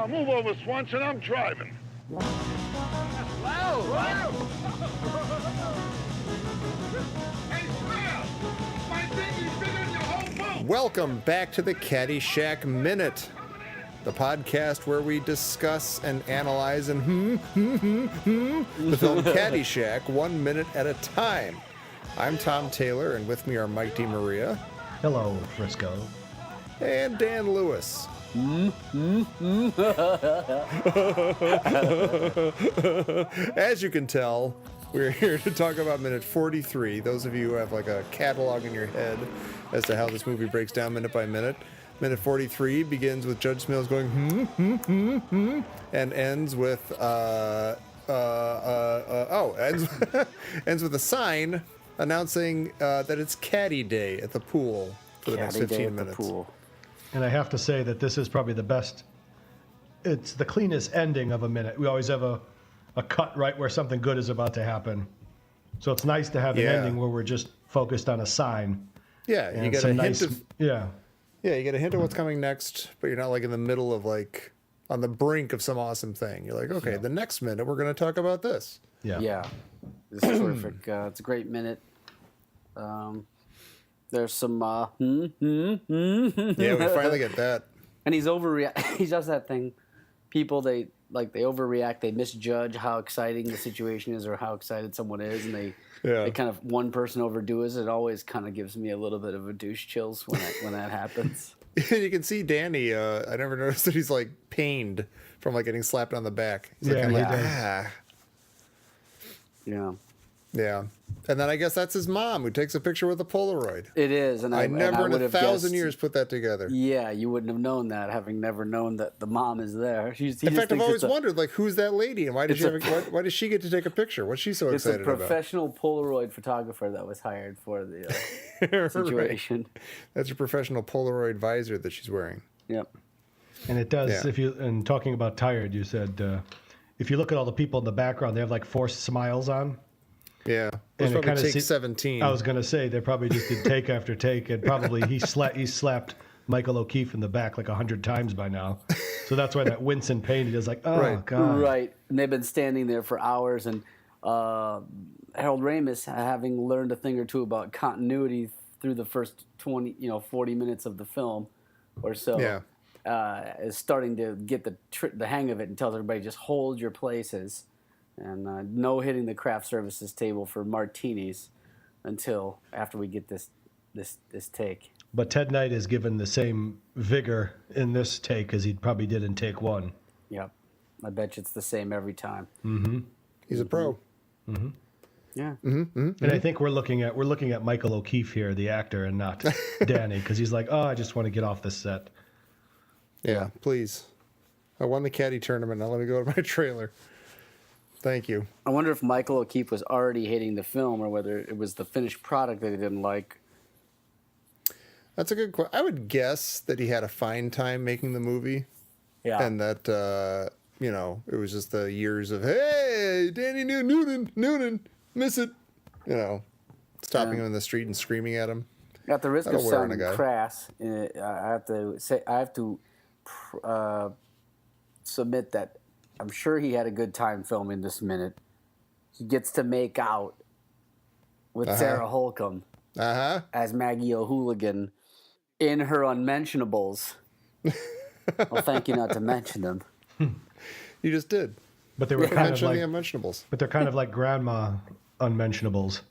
move over, Swanson. I'm driving. Wow! Hey, Smails! My dinghy's bigger than your whole boat! Welcome back to the Caddyshack Minute, the podcast where we discuss and analyze and the film Caddyshack 1 minute at a time. I'm Tom Taylor, and with me are Mike DiMaria. Hello, Frisco. And Dan Lewis. As you can tell, we're here to talk about minute 43. Those of you who have like a catalog in your head as to how this movie breaks down minute by minute. Minute 43 begins with Judge Smails going and ends with ends with a sign announcing that it's Caddy Day at the pool for the next 15 minutes. And I have to say that this is probably the best. It's the cleanest ending of a minute. We always have a cut right where something good is about to happen. So it's nice to have an ending where we're just focused on a sign. Yeah, And you get a hint of yeah, you get a hint of what's coming next, but you're not like in the middle of like on the brink of some awesome thing. You're like, okay, the next minute we're going to talk about this. yeah. This is terrific. It's a great minute. There's some Yeah, we finally get that. and he's he does that thing. People they overreact. They misjudge how exciting the situation is or how excited someone is, and they kind of one person overdoes it. It always kind of gives me a little bit of a douche chills when that happens. You can see Danny. I never noticed that he's like pained from like getting slapped on the back. He's like, yeah. And then I guess that's his mom who takes a picture with a Polaroid. It is, and I never in would a have thousand guessed, years put that together. Yeah, you wouldn't have known that, having never known that the mom is there. In fact, I've always wondered, like, who's that lady, and why does why does she get to take a picture? What's she so excited about? It's a professional Polaroid photographer that was hired for the situation. Right. That's a professional Polaroid visor that she's wearing. Yep. And it does. If you and talking about tired, you said if you look at all the people in the background, they have like forced smiles on. Yeah, and it probably takes 17. I was going to say they probably just did take after take, and probably he slapped Michael O'Keefe in the back like 100 times by now. So that's why that wince in pain. He does like, oh god, right. And they've been standing there for hours, and Harold Ramis, having learned a thing or two about continuity through the first 40 minutes of the film, or so, is starting to get the hang of it, and tells everybody just hold your places. And no hitting the craft services table for martinis until after we get this take. But Ted Knight is given the same vigor in this take as he probably did in take one. Yep, I bet you it's the same every time. Mm-hmm. He's a pro. Mm-hmm. Yeah. And I think we're looking at Michael O'Keefe here, the actor, and not Danny, because he's like, I just want to get off this set. Yeah, please. I won the caddy tournament. Now let me go to my trailer. Thank you. I wonder if Michael O'Keefe was already hating the film or whether it was the finished product that he didn't like. That's a good question. I would guess that he had a fine time making the movie. Yeah. And that, it was just the years of, hey, Danny Noonan, miss it. Stopping him in the street and screaming at him. At the risk of sounding crass, I have to submit that I'm sure he had a good time filming this minute. He gets to make out with Sarah Holcomb as Maggie O'Hooligan in her unmentionables. Well, thank you not to mention them. You just did. But they were kind of like the unmentionables. But they're kind of like grandma unmentionables.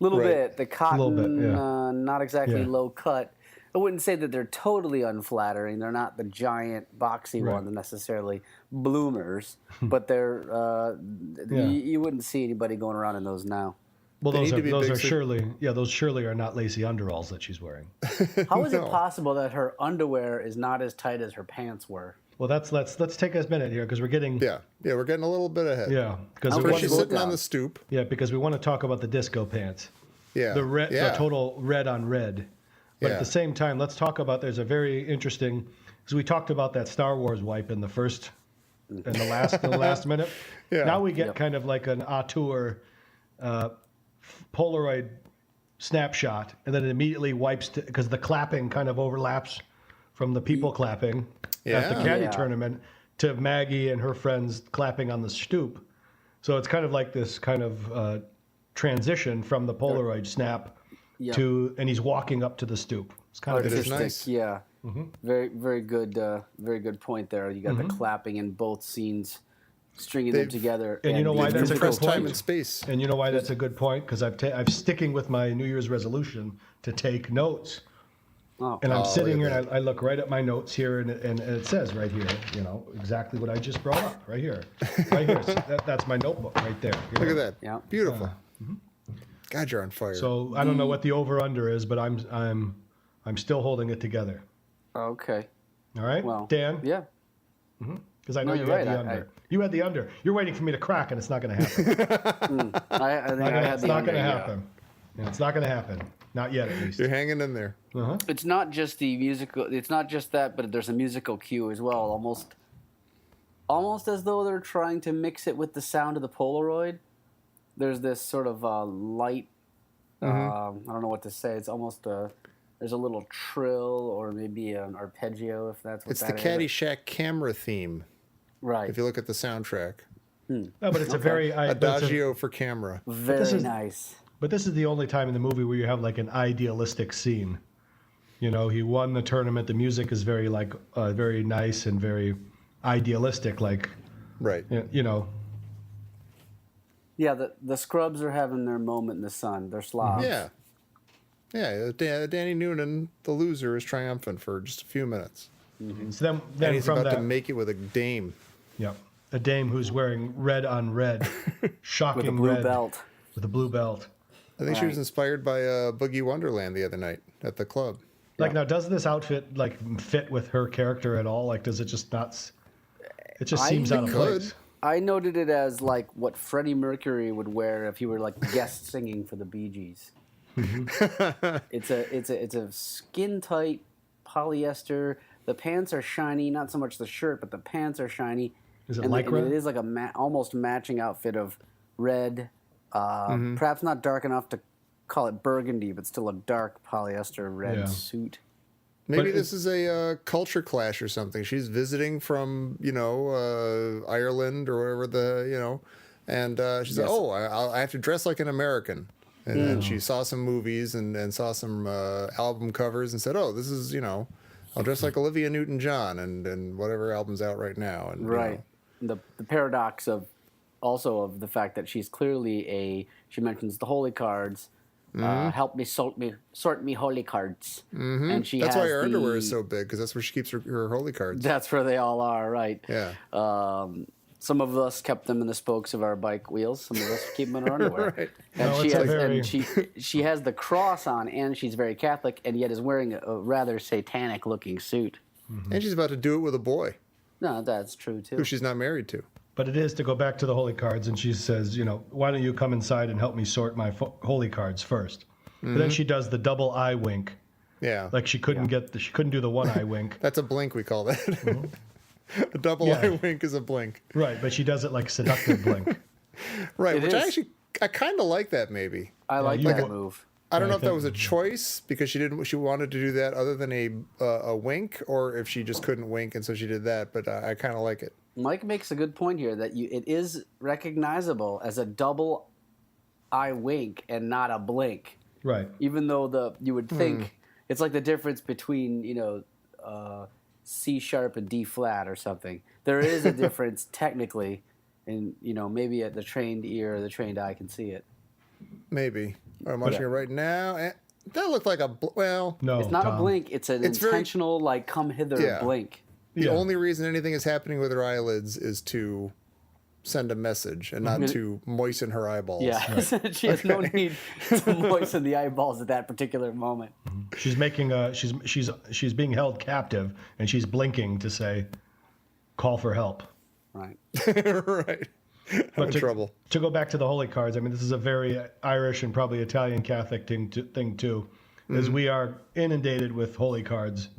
A little bit. The cotton, not exactly low cut. I wouldn't say that they're totally unflattering. They're not the giant, boxy ones necessarily, bloomers. But they're you wouldn't see anybody going around in those now. Well, those surely are not lacy underalls that she's wearing. How is it possible that her underwear is not as tight as her pants were? Well, let's take a minute here because we're getting we're getting a little bit ahead. Yeah, because she's sitting on the stoop. Yeah, because we want to talk about the disco pants. Yeah, the total red on red. But at the same time, let's talk about. There's a very interesting. Because we talked about that Star Wars wipe in the last minute. Yeah. Now we get kind of like an auteur Polaroid snapshot, and then it immediately wipes because the clapping kind of overlaps from the people clapping at the caddy tournament to Maggie and her friends clapping on the stoop. So it's kind of like this kind of transition from the Polaroid snap and he's walking up to the stoop. It's kind of artistic, nice. yeah. Very, very good point there. You got the clapping in both scenes, stringing them together. And you know why that's a good time point? and space. And you know why that's a good point? Because I'm sticking with my New Year's resolution to take notes. Oh. And I'm sitting here and I look right at my notes here and it says right here, you know, exactly what I just brought up right here. Right here. So that's my notebook right there. Look at that. Yeah. Beautiful. God, you're on fire. So I don't know what the over under is, but I'm still holding it together. Okay. All right, Well, Dan? Yeah. Because I know you're you had right. the under. You had the under. You're waiting for me to crack, and it's not going to happen. I think I had It's the not under, going to yeah. happen. Yeah, it's not going to happen. Not yet, at least. You're hanging in there. It's not just the musical. It's not just that, but there's a musical cue as well. Almost as though they're trying to mix it with the sound of the Polaroid. There's this sort of light. I don't know what to say. It's almost there's a little trill or maybe an arpeggio, if that's what It's the that is. Caddyshack camera theme. Right. If you look at the soundtrack, No, but it's a very... Adagio for camera. Very nice. But this is the only time in the movie where you have like an idealistic scene. You know, he won the tournament. The music is very very nice and very idealistic. Like, Right. you know, Yeah, the Scrubs are having their moment in the sun. They're slobs. Yeah. Yeah. Danny Noonan, the loser, is triumphant for just a few minutes. so And then he's from about that, to make it with a dame. yeah, a dame who's wearing red on red, shocking With a blue red belt. with a blue belt. I think she was inspired by Boogie Wonderland the other night at the club. Like now, does this outfit like fit with her character at all? Like, does it just not? It just seems out of place. I noted it as like what Freddie Mercury would wear if he were like guest singing for the Bee Gees. It's a skin tight polyester. The pants are shiny, not so much the shirt, but the pants are shiny. Is it and lycra? it is like almost matching outfit of red. Perhaps not dark enough to call it burgundy, but still a dark polyester red suit. Maybe But this is a culture clash or something. She's visiting from, Ireland or wherever and she's like, oh, I have to dress like an American. And then she saw some movies and saw some album covers and said, oh, this is, I'll dress like Olivia Newton-John and whatever album's out right now. And, Right. The paradox of the fact that she's clearly she mentions the holy cards. Help me sort me holy cards. And she that's has why her underwear is so big, because that's where she keeps her holy cards. That's where they all are, right? Yeah. Some of us kept them in the spokes of our bike wheels. Some of us keep them in our underwear. Right. And, No, she it's a has, very- and she has the cross on, and she's very Catholic, and yet is wearing a rather satanic-looking suit. And she's about to do it with a boy No, that's true too. who she's not married to. But it is to go back to the holy cards, and she says, why don't you come inside and help me sort my holy cards first? But then she does the double eye wink, Yeah. like she couldn't she couldn't do the one eye wink. That's a blink, we call that. A double eye wink is a blink. Right, but she does it like seductive blink. Right, It which is. I kind of like that maybe. I like you that would- move. I don't Yeah, know I if that think- was a choice because she wanted to do that other than a wink, or if she just couldn't wink and so she did that, but I kind of like it. Mike makes a good point here that it is recognizable as a double eye wink and not a blink. Right. Even though you would think it's like the difference between C sharp and D flat or something. There is a difference technically, and maybe the trained ear or the trained eye can see it. Maybe. I'm watching it right now. And that looked like well, No, It's not Tom. a blink. It's an It's very- intentional come hither Yeah. blink. the Yeah. only reason anything is happening with her eyelids is to send a message and not to moisten her eyeballs. Yeah, she has no need to moisten the eyeballs at that particular moment. She's making she's being held captive, and she's blinking to say, "Call for help." Right. Right. I'm in trouble. To go back to the holy cards, I mean, this is a very Irish and probably Italian Catholic thing too, is we are inundated with holy cards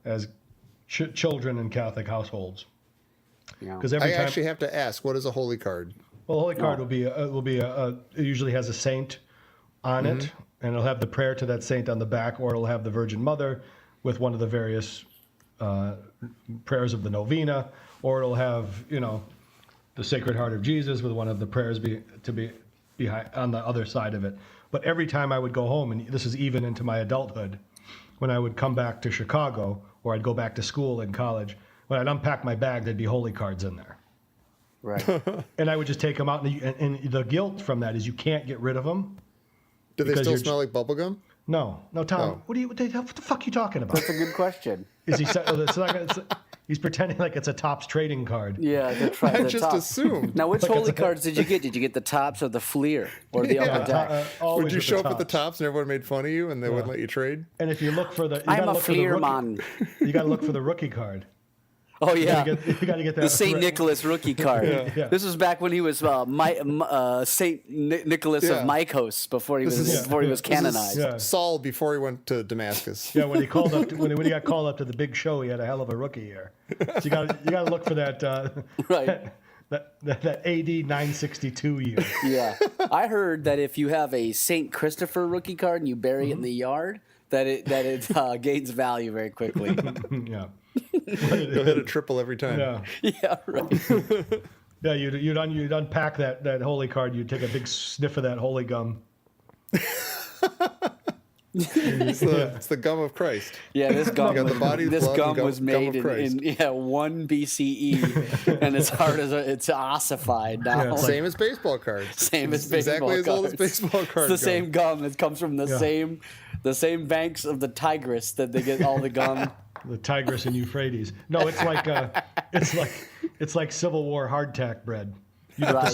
as children in Catholic households. Yeah. Because I every time, actually have to ask, what is a holy card? well, a holy card will be it usually has a saint on it, and it'll have the prayer to that saint on the back, or it'll have the Virgin Mother with one of the various prayers of the novena, or it'll have, the Sacred Heart of Jesus with one of the prayers be behind on the other side of it. But every time I would go home, and this is even into my adulthood, when I would come back to Chicago or I'd go back to school in college, when I'd unpack my bag, there'd be holy cards in there. Right. And I would just take them out, and the guilt from that is you can't get rid of them. Do they still smell like bubble gum? No, Tom. Oh. What the fuck are you talking about? That's a good question. Is he? He's pretending like it's a Topps trading card. Yeah, I just assumed. Now, which Like holy cards did you get? Did you get the Tops or the Fleer or the Upper Deck? Would you show up at the Tops and everyone made fun of you and they wouldn't let you trade? And if you look for the, I'm a Fleer man. You got to look for the rookie card. Oh yeah, You got to get that. the Saint Nicholas rookie card. Yeah. This was back when he was Saint Nicholas of Mycos before he was canonized. Yeah. Saul before he went to Damascus. Yeah, when he called up, when he got called up to the big show, he had a hell of a rookie year. So you got to look for that. Right. That AD 962 year. Yeah, I heard that if you have a Saint Christopher rookie card and you bury it in the yard, that it gains value very quickly. Yeah. You'll hit a triple every time. Yeah. Yeah, right. Yeah, you'd unpack that holy card. You'd take a big sniff of that holy gum. It's the gum of Christ. Yeah, this gum. You got the body, this blood, gum and gum- was gum made of Christ. in 1 BCE, and it's hard as it's ossified now. Yeah, it's Same as baseball cards. Same as It's baseball exactly as old as cards. baseball cards. It's the same gum. It comes from the same banks of the Tigris that they get all the gum. The Tigris and Euphrates. No, it's like Civil War hardtack bread. You have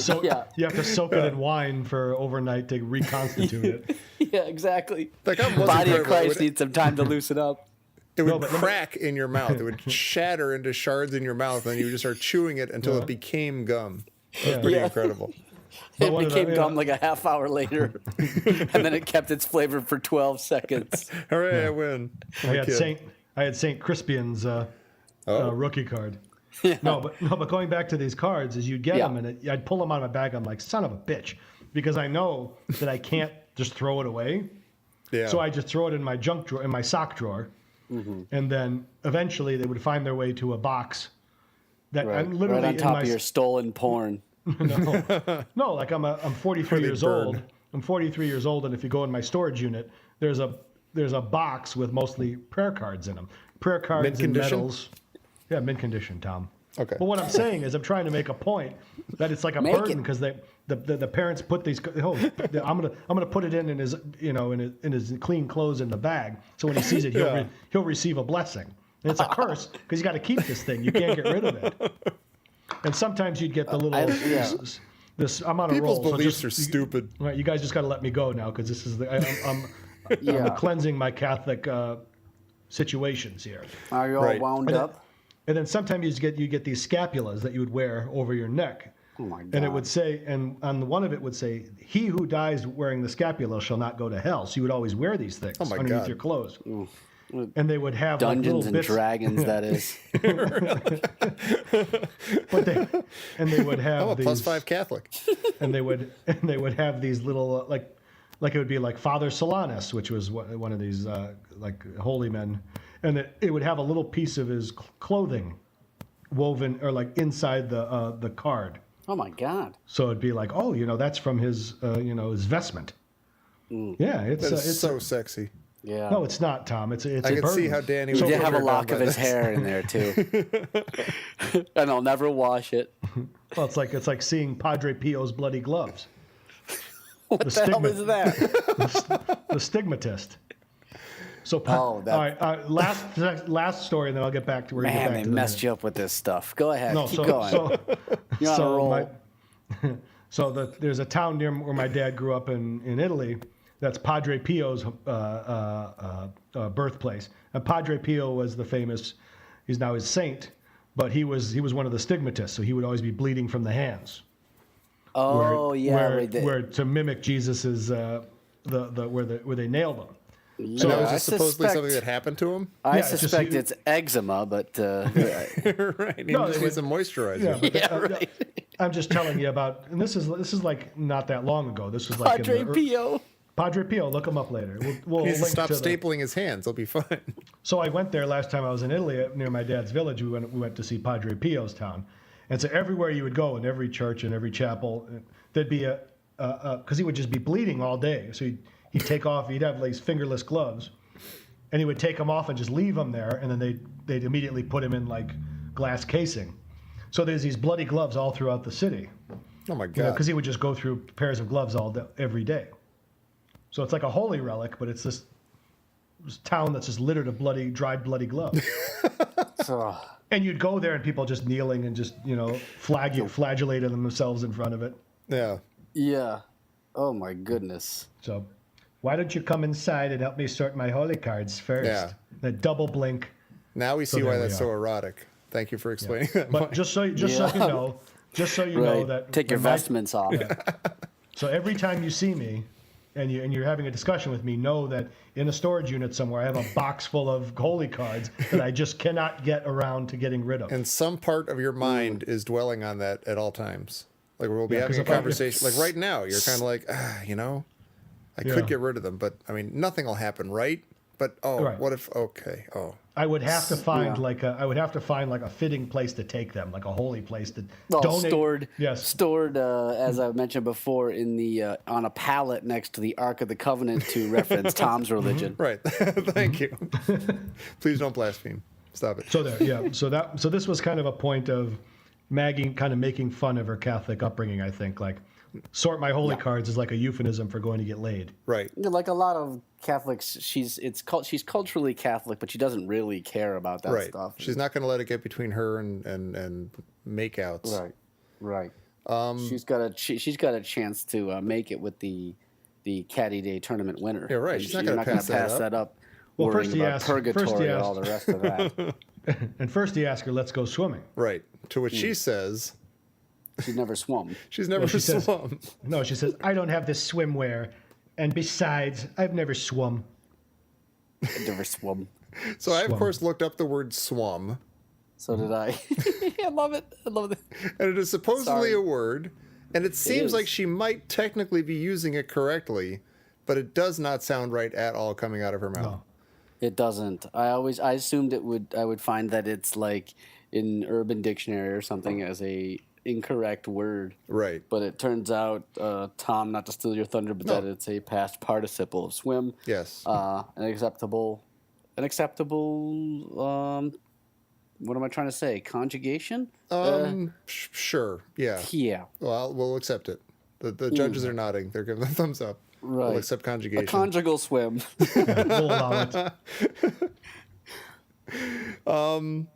to soak it in wine for overnight to reconstitute it. Yeah, exactly. That gum wasn't Body of incredible. Christ needs some time to loosen up. It would crack in your mouth. It would shatter into shards in your mouth, and you would just start chewing it until it became gum. It was pretty incredible. It became gum like a half hour later, and then it kept its flavor for 12 seconds. Hooray, I win. I had Saint Crispian's rookie card. Yeah. No, but going back to these cards, is you'd get them and I'd pull them out of my bag. I'm like, son of a bitch, because I know that I can't just throw it away. Yeah. So I just throw it in my junk drawer, in my sock drawer, and then eventually they would find their way to a box that I'm literally right on top in of your stolen porn. No, like I'm 43 years old. I'm 43 years old, and if you go in my storage unit, there's a box with mostly prayer cards in them. Prayer cards Mint and condition? medals. Yeah, mint condition, Tom. Okay. But what I'm saying is I'm trying to make a point that it's like a Make burden it. because the parents put these. Oh, I'm gonna put it in his in his clean clothes in the bag. So when he sees it, he'll receive a blessing. And it's a curse because you got to keep this thing. You can't get rid of it. And sometimes you'd get the little. This I'm on a roll. People's beliefs so are stupid. Right, you guys just got to let me go now because this is I'm cleansing my Catholic situations here. Are you all wound up? And then sometimes you get these scapulas that you would wear over your neck. Oh my God. And it would say, and on one of it would say, "He who dies wearing the scapula shall not go to hell." So you would always wear these things underneath God. your clothes. And they would have Dungeons like and little bits, Dragons, that is. but they would have I'm a these, +5 Catholic. and they would have these little like it would be like Father Solanus, which was one of these like holy men, and it would have a little piece of his clothing woven or like inside the card. Oh my God. So it'd be like, oh, that's from his his vestment. Yeah, it's so sexy. Yeah. No, it's not, Tom. It's I can see how Danny He would did have a filter lock down of by his this. hair in there too, and I'll never wash it. Well, it's like seeing Padre Pio's bloody gloves. What the hell is that? The stigmatist. So, Oh, that- all right. Last story, and then I'll get back to where you get Man, back they to the messed you up with this stuff. Go ahead, No, keep going. You're on a roll. There's a town near where my dad grew up in Italy. That's Padre Pio's birthplace. And Padre Pio was the famous. He's now his saint, but he was one of the stigmatists. So he would always be bleeding from the hands. Oh where to mimic Jesus's where they nailed him. So Yeah, was I this supposedly suspect- something that happened to him? I it's just suspect you- it's eczema, but Right. He No, just they needs some moisturizer. Yeah, but Yeah, right. I'm just telling you about, and this is like not that long ago. This was like Padre in the, Pio. Padre Pio, look him up later. We'll He needs to link stop to stapling his hands. He'll be fine. So I went there last time I was in Italy near my dad's village. We went to see Padre Pio's town. And so everywhere you would go, in every church and every chapel, there'd be because he would just be bleeding all day. So he'd take off, he'd have these fingerless gloves, and he would take them off and just leave them there, and then they'd immediately put him in like glass casing. So there's these bloody gloves all throughout the city. Oh my God. Because he would just go through pairs of gloves every day. So it's like a holy relic, but it's this town that's just littered of dried bloody gloves. And you'd go there and people just kneeling and just, flagellating themselves in front of it. Yeah. Yeah. Oh my goodness. So why don't you come inside and help me sort my holy cards first? Yeah. The double blink. Now we see there why we that's so are. erotic. Thank you for explaining that. But just so you know, know that take your vestments off. Yeah. So every time you see me and you're having a discussion with me, know that in a storage unit somewhere I have a box full of holy cards that I just cannot get around to getting rid of. And some part of your mind is dwelling on that at all times. Like we'll be having a conversation. Like right now, you're kind of like, I could get rid of them, but I mean, nothing will happen, right? But what if? Okay, I would have to find like a fitting place to take them, like a holy place to Well, donate. stored, as I mentioned before, in the on a pallet next to the Ark of the Covenant to reference Tom's religion. right. Thank you. Please don't blaspheme. Stop it. So there, yeah. So this was kind of a point of Maggie kind of making fun of her Catholic upbringing. I think like sort my holy cards is like a euphemism for going to get laid. Right. Like a lot of Catholics, she's culturally Catholic, but she doesn't really care about that stuff. She's not going to let it get between her and makeouts. Right. She's got a chance to make it with the Caddy Day tournament winner. Yeah, right. She's not going to pass that up. Well, first he asked purgatory and all the rest of that. And first he asked her, "Let's go swimming." Right. To which she says, She's never swum. She's never swum. No, she says, "I don't have the swimwear. And besides, I've never swum." Never swum. So I, of course, looked up the word swum. So did I. I love it. I love it. And it is supposedly a word. And it seems like she might technically be using it correctly, but it does not sound right at all coming out of her mouth. No. It doesn't. I assumed I would find that it's like in Urban Dictionary or something as a incorrect word. Right. But it turns out, Tom, not to steal your thunder, but that it's a past participle of swim. Yes. An acceptable, what am I trying to say? Conjugation? Sure. Yeah. Yeah. Well, we'll accept it. The judges are nodding. They're giving a thumbs up. Right. We'll accept conjugation. A conjugal swim. We'll allow it.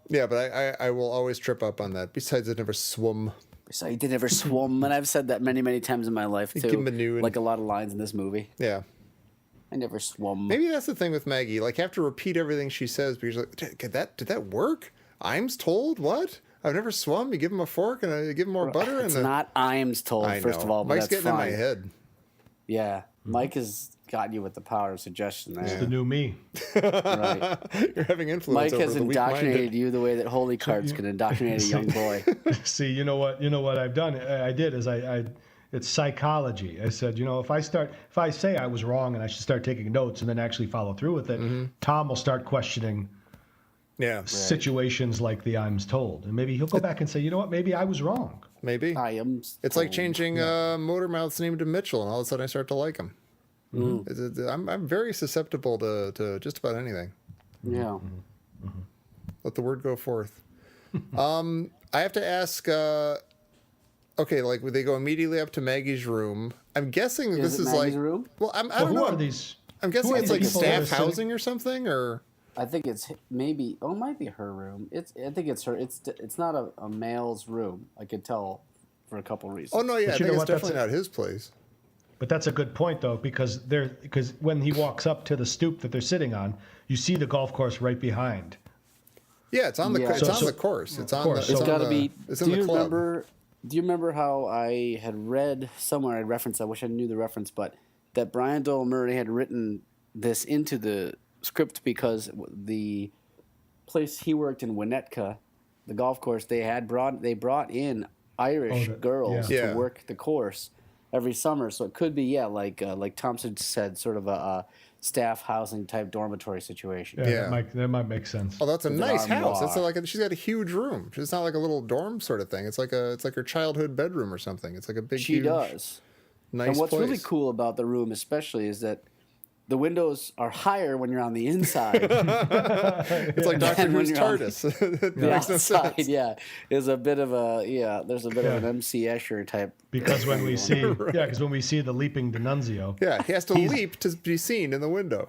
Yeah, but I will always trip up on that. Besides, I never swum. So I did never swim, and I've said that many, many times in my life too. Noonan. Like a lot of lines in this movie. Yeah. I never swum. Maybe that's the thing with Maggie. Like, you have to repeat everything she says because you're like, did that work? I'm told what? I've never swum. You give him a fork and I give him more butter. It's and not Imes told, I first know. of all, but Mike's that's getting fine. in my head. Yeah, Mike has got you with the power of suggestion there. It's the new me. Right. You're having influence Mike over has the indoctrinated weak-minded. you the way that holy cards can indoctrinate a young boy. See, you know what I've done? It's psychology. I said, if I say I was wrong and I should start taking notes and then actually follow through with it, Tom will start questioning situations like the Imes told. And maybe he'll go back and say, you know what, maybe I was wrong. Maybe. It's like changing Motormouth's name to Mitchell, and all of a sudden I start to like him. I'm very susceptible to just about anything. Yeah. Let the word go forth. I have to ask, okay, like they go immediately up to Maggie's room. I'm guessing this is Maggie's like room? Well, I don't Who know. are these? I'm guessing who are it's the like people that are staff sitting- housing or something, or I think it's maybe. Oh, it might be her room. I think it's her. It's not a male's room. I could tell for a couple reasons. oh no, yeah, I But you think know it's what? That's definitely not his place. But that's a good point, though, because when he walks up to the stoop that they're sitting on, you see the golf course right behind. Yeah, it's on the Yeah. it's So- on the course. It's on course. the It's got to on be. the, it's Do in you the club. remember? Do you remember how I had read somewhere? I referenced. I wish I knew the reference, but that Brian Doyle Murray had written this into the script because the place he worked in Winnetka, the golf course, they brought in Irish girls Yeah. to work the course, every summer. So it could be like Thompson said, sort of a staff housing type dormitory situation. Yeah, that might make sense. Oh, that's a With nice an house. armoire. She's got a huge room. It's not like a little dorm sort of thing. It's like her childhood bedroom or something. It's like a big, She huge, does. nice And what's place. really cool about the room, especially, is that the windows are higher when you're on the inside. It's like Doctor And when Who's you're on TARDIS. It The makes no outside, sense. yeah, is a bit of there's a bit of an MC Escher type. Because when we see, because when we see the leaping D'Annunzio, Yeah, he has to leap to be seen in the window.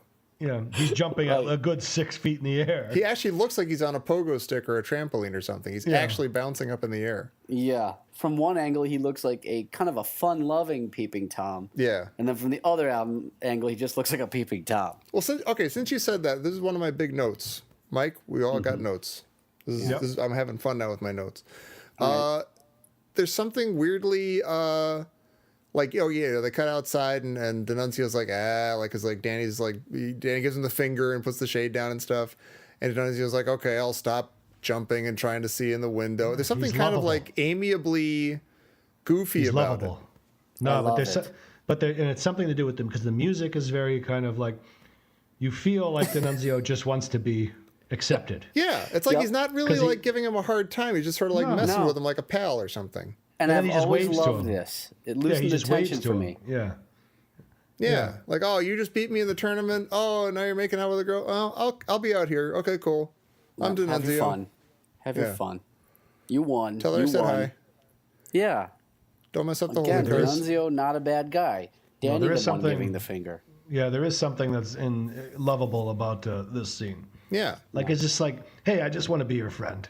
he's jumping a good 6 feet in the air. He actually looks like he's on a pogo stick or a trampoline or something. He's actually bouncing up in the air. Yeah, from one angle he looks like a kind of a fun-loving peeping Tom. Yeah. And then from the other angle he just looks like a peeping Tom. Well, since you said that, this is one of my big notes. Mike, we all got notes. I'm having fun now with my notes. There's something weirdly they cut outside and D'Annunzio's like, cause like Danny gives him the finger and puts the shade down and stuff. And D'Annunzio's like, okay, I'll stop jumping and trying to see in the window. There's something He's kind lovable. of like amiably goofy He's about lovable. it. No, I but love there's it. and it's something to do with them because the music is very kind of like, you feel like D'Annunzio just wants to be accepted. Yeah, it's like Yep. he's not really 'Cause like giving him a hard time. He's just sort of like messing No. with him like a pal or something. And And then I've he just always waves to loved him. this. It Yeah, loosens he the just waves tension to for him. me. Yeah. Yeah, like, oh, you just beat me in the tournament. Oh, now you're making out with a girl. Oh, I'll be out here. Okay, cool. I'm Have your D'Annunzio. fun. Have your Yeah. fun. You won. Tell her you I said won. hi. Yeah. Don't mess up the Again, whole curse. D'Annunzio, not a bad guy. Danny, there the is one something- giving the finger. Yeah, there is something that's lovable about this scene. Yeah, Like, it's just like, hey, I just want to be your friend.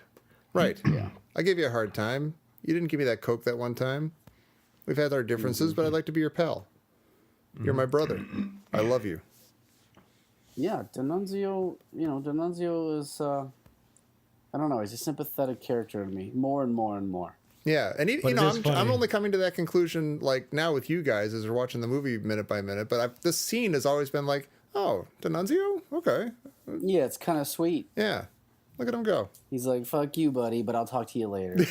right. Yeah. I gave you a hard time. You didn't give me that Coke that one time. We've had our differences, but I'd like to be your pal. You're my brother. I love you. Yeah, D'Annunzio, D'Annunzio is, I don't know, he's a sympathetic character to me, more and more and more. Yeah, and But it is I'm funny. only coming to that conclusion like now with you guys as we're watching the movie minute by minute. But this scene has always been like, oh, D'Annunzio, okay, Yeah, it's kind of sweet. yeah, look at him go. He's like, fuck you, buddy, but I'll talk to you later.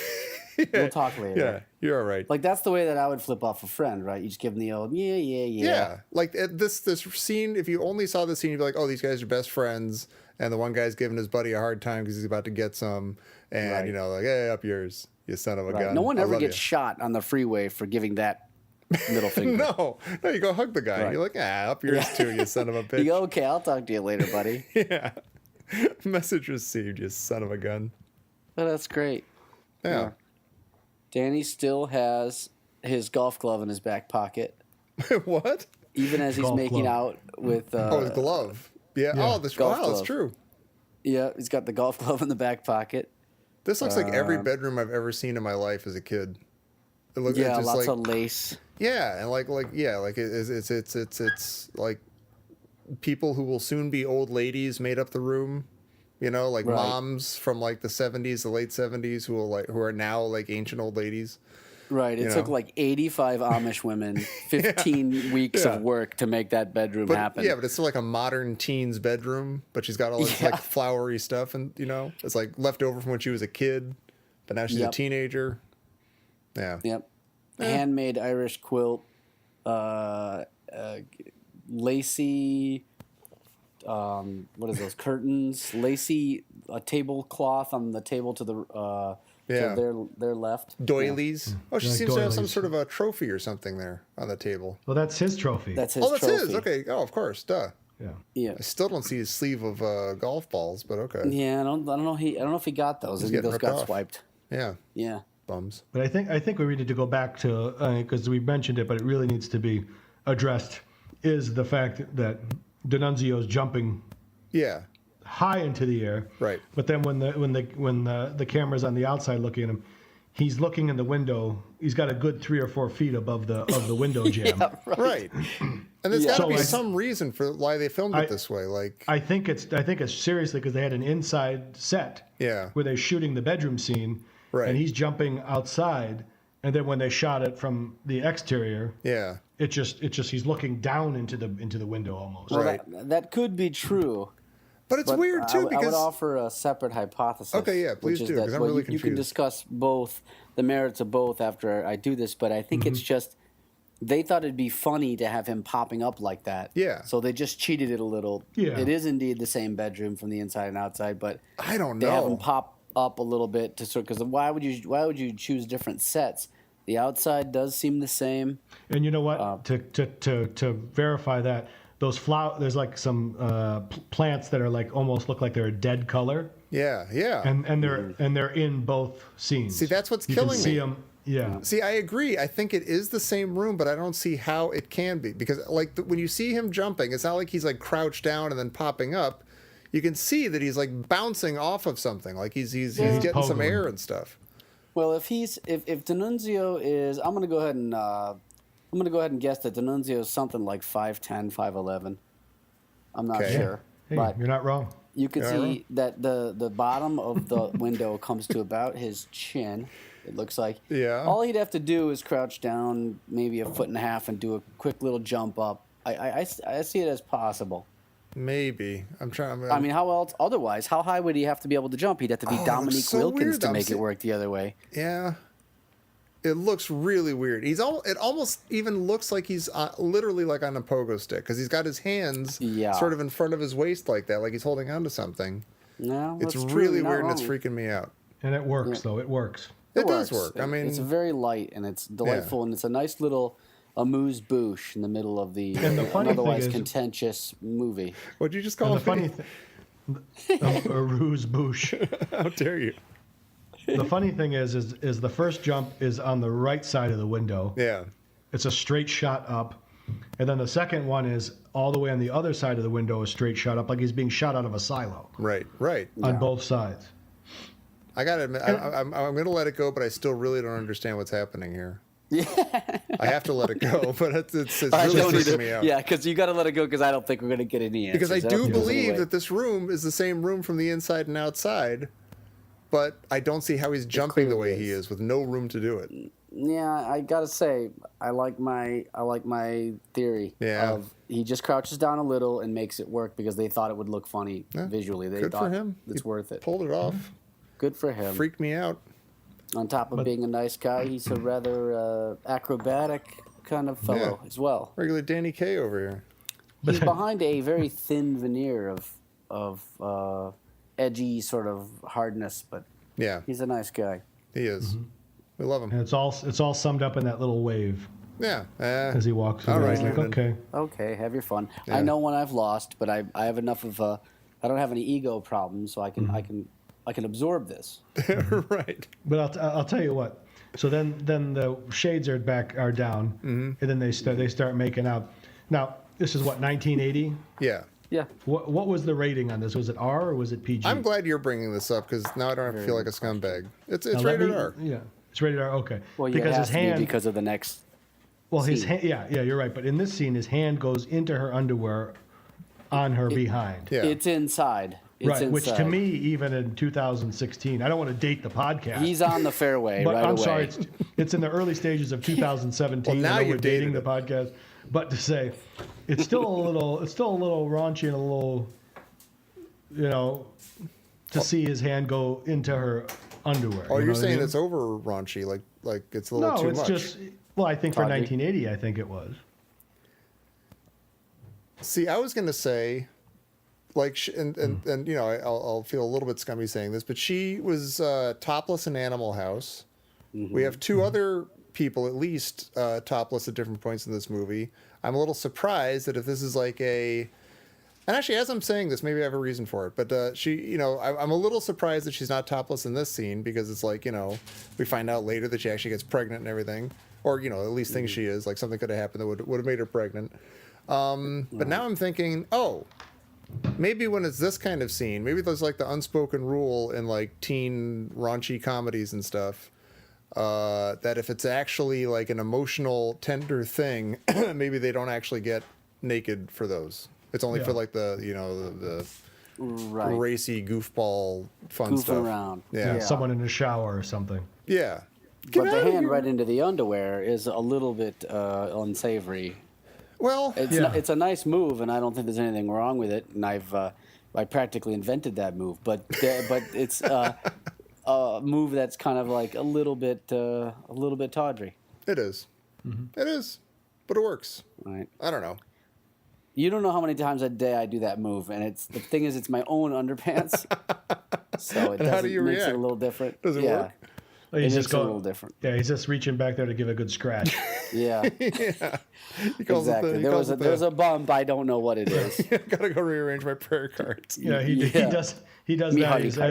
We'll talk later. Yeah, you're all right. Like, that's the way that I would flip off a friend, right? You just give him the old, yeah. Yeah, like this scene. If you only saw this scene, you'd be like, "Oh, these guys are best friends," and the one guy's giving his buddy a hard time because he's about to get some, and Right. like, "Hey, up yours, you son of a Right. gun." No one I ever love gets you. shot on the freeway for giving that middle finger. No, you go hug the guy. Right. You're like, up yours too, you son of a bitch. You go, okay, I'll talk to you later, buddy. Yeah. Message received, you son of a gun. But that's great. Yeah. Danny still has his golf glove in his back pocket, What? even as he's Golf making glove. out with. Oh, his glove. Yeah. Yeah. Oh, this. Golf Wow, that's glove. true. Yeah, he's got the golf glove in the back pocket. This looks like every bedroom I've ever seen in my life as a kid. It looks Yeah, it's just lots like, of lace. yeah, and like it's like people who will soon be old ladies made up the room. You know, like Right. moms from like the 70s, the late 70s who are now like ancient old ladies. Right. It You took know. like 85 Amish women, 15 weeks Yeah. of work to make that bedroom But happen. yeah, but it's still like a modern teen's bedroom, but she's got all this Yeah. like flowery stuff and it's like left over from when she was a kid, but now she's a Yep. teenager. Yeah. Yep. Handmade Irish quilt, lacy, what is those, curtains, lacy, a tablecloth on the table to the Yeah. to their left. Doilies. Oh, she Like seems to have some doilies. sort of a trophy or something there on the table. Well, that's his trophy. That's his Oh, that's trophy. his. Okay. Oh, of course. Duh. yeah. Yeah. I still don't see his sleeve of golf balls, but okay. Yeah, I don't know. I don't know if he got those. I think getting those ripped got off. swiped. Yeah. Yeah. Bums. But I think we needed to go back to because we mentioned it, but it really needs to be addressed. Is the fact that D'Annunzio's jumping Yeah. high into the air, Right. But then when the camera's on the outside looking at him, he's looking in the window. He's got a good 3 or 4 feet above the window jam. Yeah, right. Right. And there's Yeah. got to So, be like- some reason for why they filmed it this way. Like, I think it's seriously because they had an inside set yeah. where they're shooting the bedroom scene, Right. and he's jumping outside, and then when they shot it from the exterior, Yeah. it's just he's looking down into the window almost. Well, Right. that could be true. But it's But weird I too would because offer a separate hypothesis. Okay, yeah, please which is do, that, 'cause I'm well, really you can confused. discuss both the merits of both after I do this, but I think it's just they thought it'd be funny to have him popping up like that. Yeah. So they just cheated it a little. Yeah. It is indeed the same bedroom from the inside and outside, but I don't they have him know. pop up a little bit to sort because why would you choose different sets? The outside does seem the same. And you know what? To verify that, those there's like some plants that are like almost look like they're a dead color. Yeah, yeah. And they're in both scenes. See, that's what's you killing can see me. them. Yeah. See, I agree. I think it is the same room, but I don't see how it can be because, like, when you see him jumping, it's not like he's like crouched down and then popping up. You can see that he's like bouncing off of something, like he's getting some Pogoing. air and stuff. Well, if D'Annunzio is, I'm gonna go ahead and guess that D'Annunzio is something like 5'10", 5'11". I'm not Okay. sure, Hey, but you're not wrong. you can Yeah, see right. that the bottom of the window comes to about his chin. It looks like. Yeah. All he'd have to do is crouch down maybe 1.5 feet and do a quick little jump up. I see it as possible. Maybe. I'm trying. I mean, how else? Otherwise, how high would he have to be able to jump? He'd have to be Oh, it Dominique looks so Wilkins weird. to I'm make see- it work the other way. yeah. It looks really weird. It almost even looks like he's literally like on a pogo stick because he's got his hands sort of in front of his waist like that, like he's holding onto something. No, It's that's true, really you're not weird and it's wrong. freaking me out. And it works, though. It works. It does works. work. I mean, it's very light and it's delightful, and it's a nice little amuse-bouche in the middle of the, And the funny thing otherwise is- contentious movie. what'd you just call And the me? funny thing, a ruse bouche. How dare you? The funny thing is the first jump is on the right side of the window. Yeah. It's a straight shot up. And then the second one is all the way on the other side of the window, a straight shot up, like he's being shot out of a silo Right. Right. on both sides. I gotta admit, I'm gonna let it go, but I still really don't understand what's happening here. Yeah. I have to let it go, but it's I really don't freaking either. me out. Yeah, because you got to let it go because I don't think we're going to get any answers. Because I don't do think there's any believe way. that this room is the same room from the inside and outside, but I don't see how he's jumping the way clearly he is with no room to do it. Yeah, I gotta say, I like my theory Yeah. of he just crouches down a little and makes it work because they thought it would look funny visually. They Good thought for him. it's He worth it. Pulled it off. Good for him. Freaked me out. On top of being a nice guy, he's a rather acrobatic kind of fellow as well. Regular Danny Kaye over here. He's behind a very thin veneer of edgy sort of hardness, but Yeah, he's a nice guy. he is. We love And him. it's all summed up in that little wave Yeah. as he walks through. All there. right, It's like, Noonan. okay. Okay, have your fun. Yeah. I know when I've lost, but I have enough of I don't have any ego problems, so I can absorb this. Right. But I'll tell you what. So then the shades are down, and then they start making out. Now this is what 1980. Yeah. Yeah. What was the rating on this? Was it R or was it PG? I'm glad you're bringing this up because now I don't have to feel like a scumbag. It's Now, let rated me- R. Yeah, it's rated R. Okay. Well, because it his has to be hand. because of the next. Well, his scene. hand. Yeah, you're right. But in this scene, his hand goes into her underwear, on her behind. Yeah. It's inside. It's Right, inside. which to me, even in 2016, I don't want to date the podcast. He's on the fairway but right I'm away. sorry, it's in the early stages of 2017. Well, now I know you we're dating the dated podcast, but to say it's still a little raunchy and a little, to see his hand go into her underwear. Oh, you know you're what I saying mean? it's over raunchy, like it's a little No, too it's much. just. Well, I think for Tawdry. 1980, I think it was. See, I was gonna say, like, and I'll feel a little bit scummy saying this, but she was topless in Animal House. We have two other people at least topless at different points in this movie. I'm a little surprised that if this is like a, and actually as I'm saying this, maybe I have a reason for it, but I'm a little surprised that she's not topless in this scene because it's like, we find out later that she actually gets pregnant and everything, or at least thinks she is, like something could have happened that would have made her pregnant. But now I'm thinking, maybe when it's this kind of scene, maybe there's like the unspoken rule in like teen raunchy comedies and stuff, that if it's actually like an emotional, tender thing, maybe they don't actually get naked for those. It's only for like the Right. racy goofball fun Goofing stuff. around. Yeah. Someone in a shower or something. Yeah. But the hand right into the underwear is a little bit unsavory. Well, It's a nice move, and I don't think there's anything wrong with it. And I practically invented that move, but it's a move that's kind of like a little bit tawdry. it is. Mm-hmm. It is. but it works. Right. I don't know. You don't know how many times a day I do that move, and the thing is, it's my own underpants, so it how do you makes react? it a little different. Does it work? Well, It he's makes just it a going, little different. Yeah, he's just reaching back there to give a good scratch. Yeah, Yeah. He calls exactly. it There's a bump. I don't know what it is. Gotta go rearrange my prayer cards. Yeah, he does Me that hunting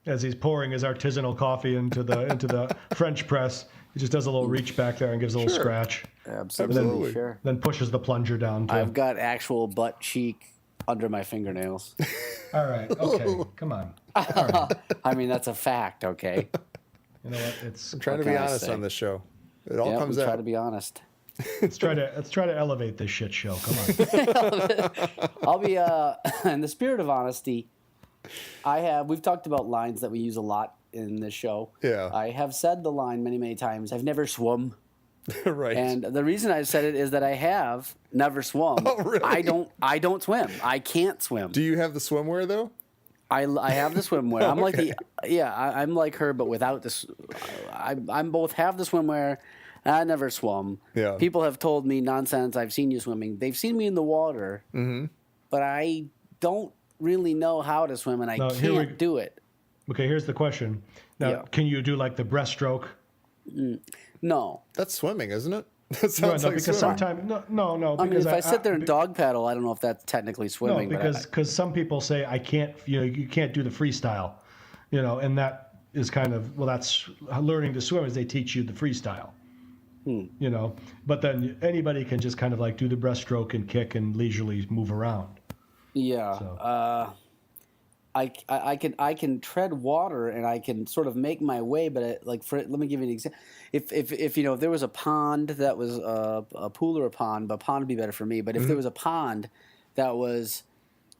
as he's pouring his artisanal coffee into the French press. He just does a little reach back there and gives a little scratch. Absolutely, sure. Then pushes the plunger down. Too. I've got actual butt cheek under my fingernails. All right, okay, come on. All right. I mean, that's a fact. Okay. You know what? It's I'm trying to What be can I honest say? on this show. It all comes we try out. to be honest. let's try to elevate this shit show. Come on. I'll be in the spirit of honesty. We've talked about lines that we use a lot in this show. Yeah. I have said the line many times. I've never swum. Right. And the reason I said it is that I have never swum. Oh, really? I don't swim. I can't swim. Do you have the swimwear though? I have the swimwear. I'm like I'm like her, but without this. I'm both have the swimwear. And I never swum. Yeah. People have told me nonsense. I've seen you swimming. They've seen me in the water, but I don't really know how to swim, and I can't do it. Okay, here's the question. Now, can you do like the breaststroke? No. That's swimming, isn't it? That sounds like because swimming. sometimes no. I mean, Because if I sit there and dog paddle, I don't know if that's technically swimming. No, because some people say I can't. You can't do the freestyle. And that is kind of that's learning to swim. Is they teach you the freestyle. But then anybody can just kind of like do the breaststroke and kick and leisurely move around. Yeah. So. I can tread water and I can sort of make my way, but let me give you an example. If there was a pond that was a pool or a pond, but a pond would be better for me. But if there was a pond that was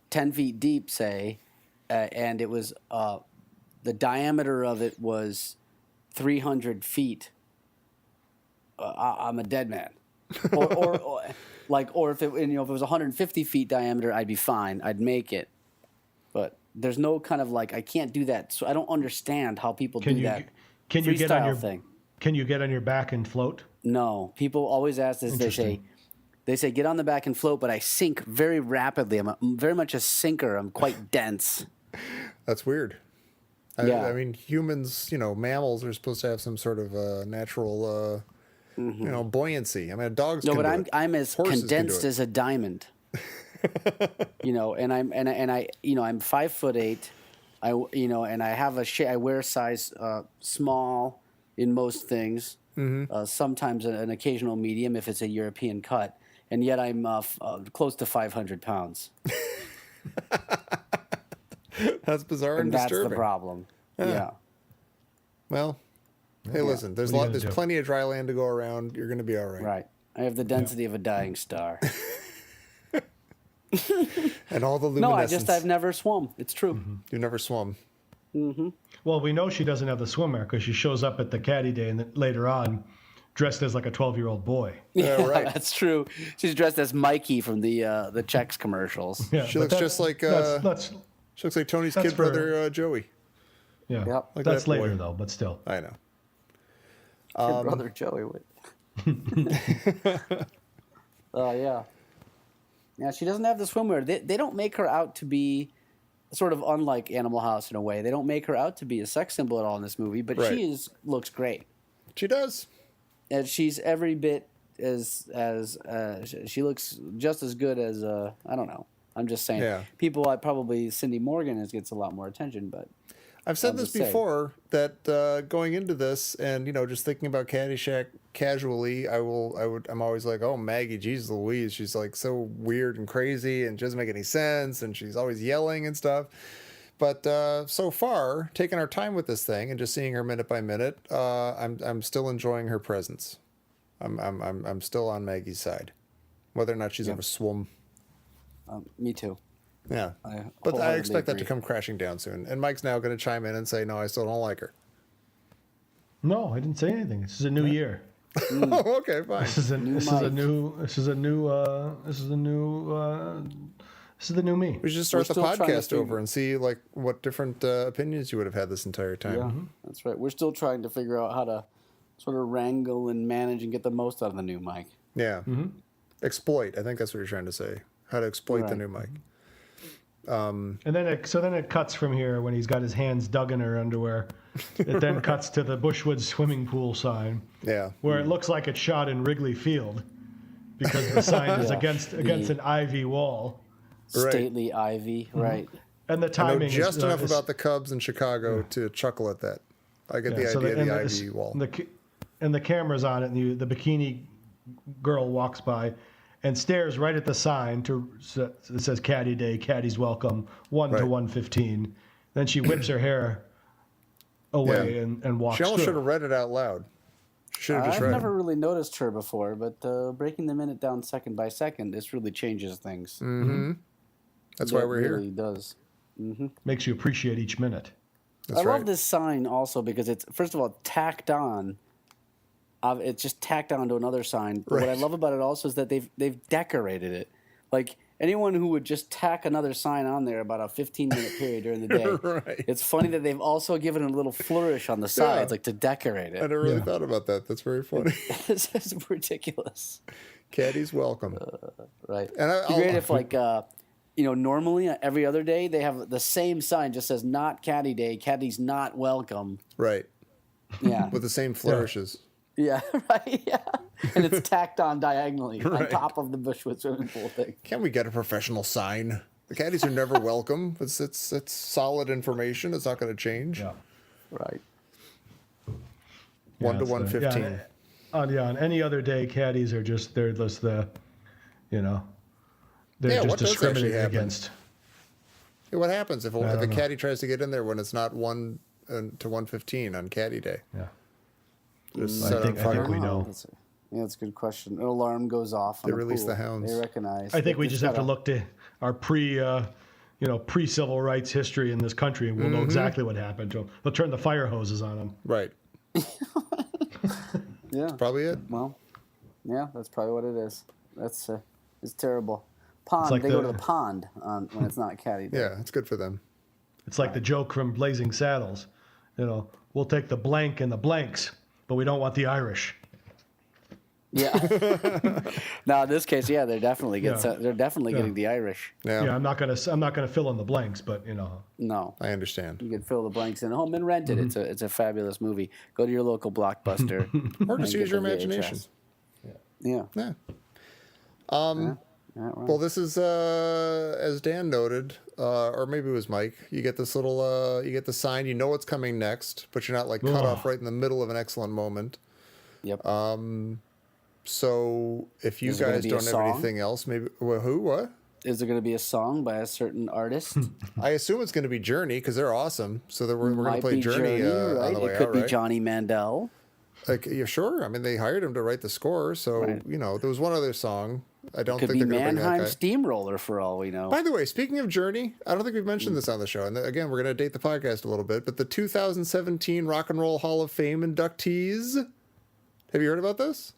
10 feet deep, say, and it was the diameter of it was 300 feet, I'm a dead man. or if it if it was 150 feet diameter, I'd be fine. I'd make it. But there's no kind of I can't do that. So I don't understand how people do that. Can you get on your thing? Can you get on your back and float? No. People always ask this. They say get on the back and float, but I sink very rapidly. I'm very much a sinker. I'm quite dense. That's weird. I mean, humans, mammals are supposed to have some sort of natural, buoyancy. I mean, dogs. No, can but do it. I'm as Horses condensed as a diamond. and I'm 5'8". And I have I wear size small in most things. Sometimes an occasional medium if it's a European cut, and yet I'm close to 500 pounds. That's bizarre and that's disturbing. the problem. Yeah. Well, hey, listen. There's plenty of dry land to go around. You're going to be all right. Right. I have the density of a dying star. And all the No, luminescence. I've never swum. It's true. You've never swum. Well, we know she doesn't have the swimwear because she shows up at the caddy day and then later on dressed as like a 12-year-old boy. Yeah, right. That's true. She's dressed as Mikey from the Chex commercials. Yeah, She looks just like she looks like Tony's kid brother Yeah, Joey. Yep. Like that's that boy. later though, but still. I know. Kid brother Joey. Oh yeah. Yeah, she doesn't have the swimwear. They don't make her out to be sort of unlike Animal House in a way. They don't make her out to be a sex symbol at all in this movie, but Right. looks great. She does. And she's every bit as she looks just as good as I don't know. I'm just saying. Yeah. People, probably Cindy Morgan gets a lot more attention, but I've said I'll this just say. before that going into this and just thinking about Caddyshack casually, I'm always like, oh, Maggie, Jesus Louise, she's like so weird and crazy and she doesn't make any sense and she's always yelling and stuff. But so far, taking our time with this thing and just seeing her minute by minute, I'm still enjoying her presence. I'm still on Maggie's side, whether or not she's ever swum. me too. Yeah, I but I wholeheartedly expect that to agree. come crashing down soon. And Mike's now going to chime in and say, "No, I still don't like her." No, I didn't say anything. This is a new year. Oh, okay, fine. This is the new me. We should just start We're the still trying to podcast figure- over and see what different opinions you would have had this entire time. Yeah, that's right. We're still trying to figure out how to sort of wrangle and manage and get the most out of the new mic. Yeah. Exploit. I think that's what you're trying to say. How to exploit the new mic. And then it cuts from here when he's got his hands dug in her underwear. It then cuts to the Bushwood swimming pool sign. Yeah. Where it looks like it's shot in Wrigley Field because the sign is against an ivy wall. Stately ivy, right. And the timing I know just enough about the Cubs in Chicago to chuckle at that. I get the idea of the ivy wall. And the camera's on it, and the bikini girl walks by and stares right at the sign. It says Caddy Day, Caddy's Welcome, 1 to 1:15. Then she whips her hair away and walks She almost through. should have read it out loud. She should have just read I've it. never really noticed her before, but breaking the minute down second by second, this really changes things. Mm-hmm. That's why we're here. It here. really does. Makes you appreciate each minute. That's I right. love this sign also because it's, first of all, tacked on. It's just tacked on to another sign. But what I love about it also is that they've decorated it. Like, anyone who would just tack another sign on there about a 15-minute period during the day, Right. it's funny that they've also given it a little flourish on the sides, like to decorate I it. never really thought about that. That's very funny. It's just ridiculous. Caddy's welcome. Right. And It'd be great if, like, normally every other day they have the same sign just says not Caddy Day, Caddy's not welcome. Right. Yeah. With the same flourishes. Yeah, right. Yeah. And it's tacked on diagonally on top of the Bushwood swimming pool thing. Can't we get a professional sign? The caddies are never welcome. It's solid information. It's not going to change. Yeah. Right. 1 to 1:15. On any other day, caddies are just they're just they're what just does actually discriminated happen? against. Hey, what happens if a don't know. caddy tries to get in there when it's not 1 to 1:15 on caddy day? Yeah. Just I set think on fire. we know. That's a good question. An alarm goes off. They on release pool. the hounds. They recognize. I think we It's just have to gotta- look to our pre-civil rights history in this country, and we'll know exactly what happened to them. They'll turn the fire hoses on them. Right. Yeah. Probably it. Well, yeah, that's probably what it is. That's it's terrible. Pond. like They go the- to the pond when it's not caddy day. Yeah, it's good for them. It's like the joke from Blazing Saddles. We'll take the blank and the blanks, but we don't want the Irish. Yeah. Now in this case, yeah, they're definitely getting the Irish. Yeah, Yeah, I'm not gonna fill in the blanks, but No. I understand. You can fill the blanks in home and rent it. It's a fabulous movie. Go to your local Blockbuster. Or and just get use your the imagination. VHS. Yeah. Yeah. Yeah, right. Well, this is as Dan noted, or maybe it was Mike. You get this little, you get the sign. You know what's coming next, but you're not like cut off right in the middle of an excellent moment. Yep. So if you Is there gonna guys be a don't have song? anything else, maybe what? Is there going to be a song by a certain artist? I assume it's going to be Journey because they're awesome. So we're going to Might play be Journey, right? on the way It could out, be right? Johnny Mandel. Like, yeah, sure. I mean, they hired him to write the score, so there was one other song. I don't Could think be they're going to bring that Mannheim guy. Steamroller for all we know. By the way, speaking of Journey, I don't think we've mentioned this on the show. And again, we're going to date the podcast a little bit, but the 2017 Rock and Roll Hall of Fame inductees. Have you heard about this?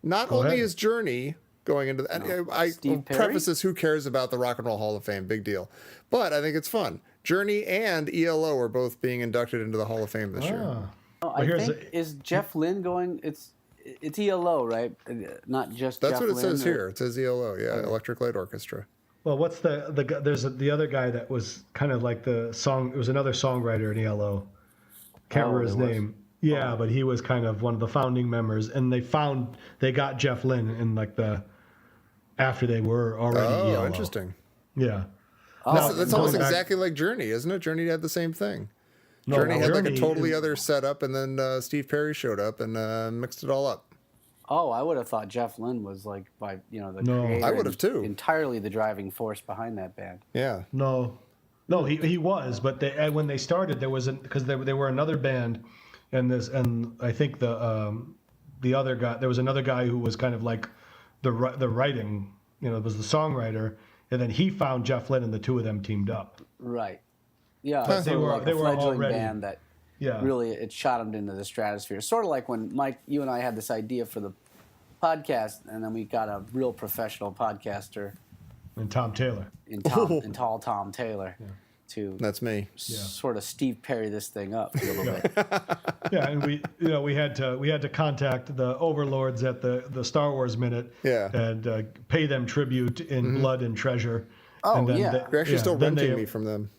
Not only ahead. is Journey going into I Steve Perry? preface this, who cares about the Rock and Roll Hall of Fame? Big deal. But I think it's fun. Journey and ELO are both being inducted into the Hall of Fame this year. Oh, I here's think is Jeff Lynne going? It's ELO, right? Not just. That's Jeff what it Lynne, says or- here. It says ELO, yeah, Electric Light Orchestra. Well, what's there's the other guy that was kind of like the song. It was another songwriter in ELO. Can't remember his there was? name. Yeah, but he was kind of one of the founding members, and they got Jeff Lynne in after they were already Oh, ELO. interesting. Yeah. That's almost going back- exactly like Journey, isn't it? Journey had the same thing. No, Journey had like a Journey totally is- other setup, and then Steve Perry showed up and mixed it all up. Oh, I would have thought Jeff Lynne was the No. creator I would have too. entirely the driving force behind that band. Yeah. No, he was, but when they started, there was because they were another band, and I think the other guy, there was another guy who was kind of like the writing, was the songwriter, and then he found Jeff Lynne, and the two of them teamed up. Right. Yeah, But it's they sort of were- like they a were fledgling already- band that Yeah. really it shot them into the stratosphere. Sort of like when Mike, you and I had this idea for the podcast, and then we got a real professional podcaster And Tom Taylor. in Tall Tom Taylor. to That's me. sort of Steve Perry this thing up a little bit. Yeah, and we had to contact the overlords at the Star Wars Minute, and pay them tribute in blood and treasure. Oh, and then yeah. They're actually still renting me from them.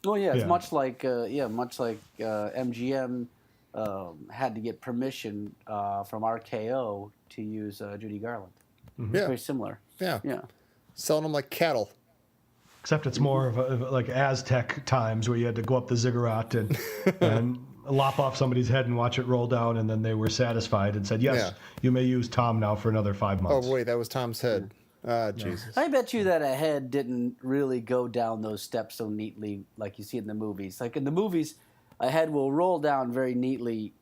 Oh yeah, it's Yeah. much like MGM had to get permission from RKO to use Judy Garland. Yeah. Very similar. Yeah. Yeah. Selling them like cattle. Except it's more of like Aztec times where you had to go up the ziggurat and lop off somebody's head and watch it roll down, and then they were satisfied and said, yes, you may use Tom now for another 5 months. Oh, wait, that was Tom's head. Ah, Jesus. I bet you that a head didn't really go down those steps so neatly like you see in the movies. Like in the movies, a head will roll down very neatly,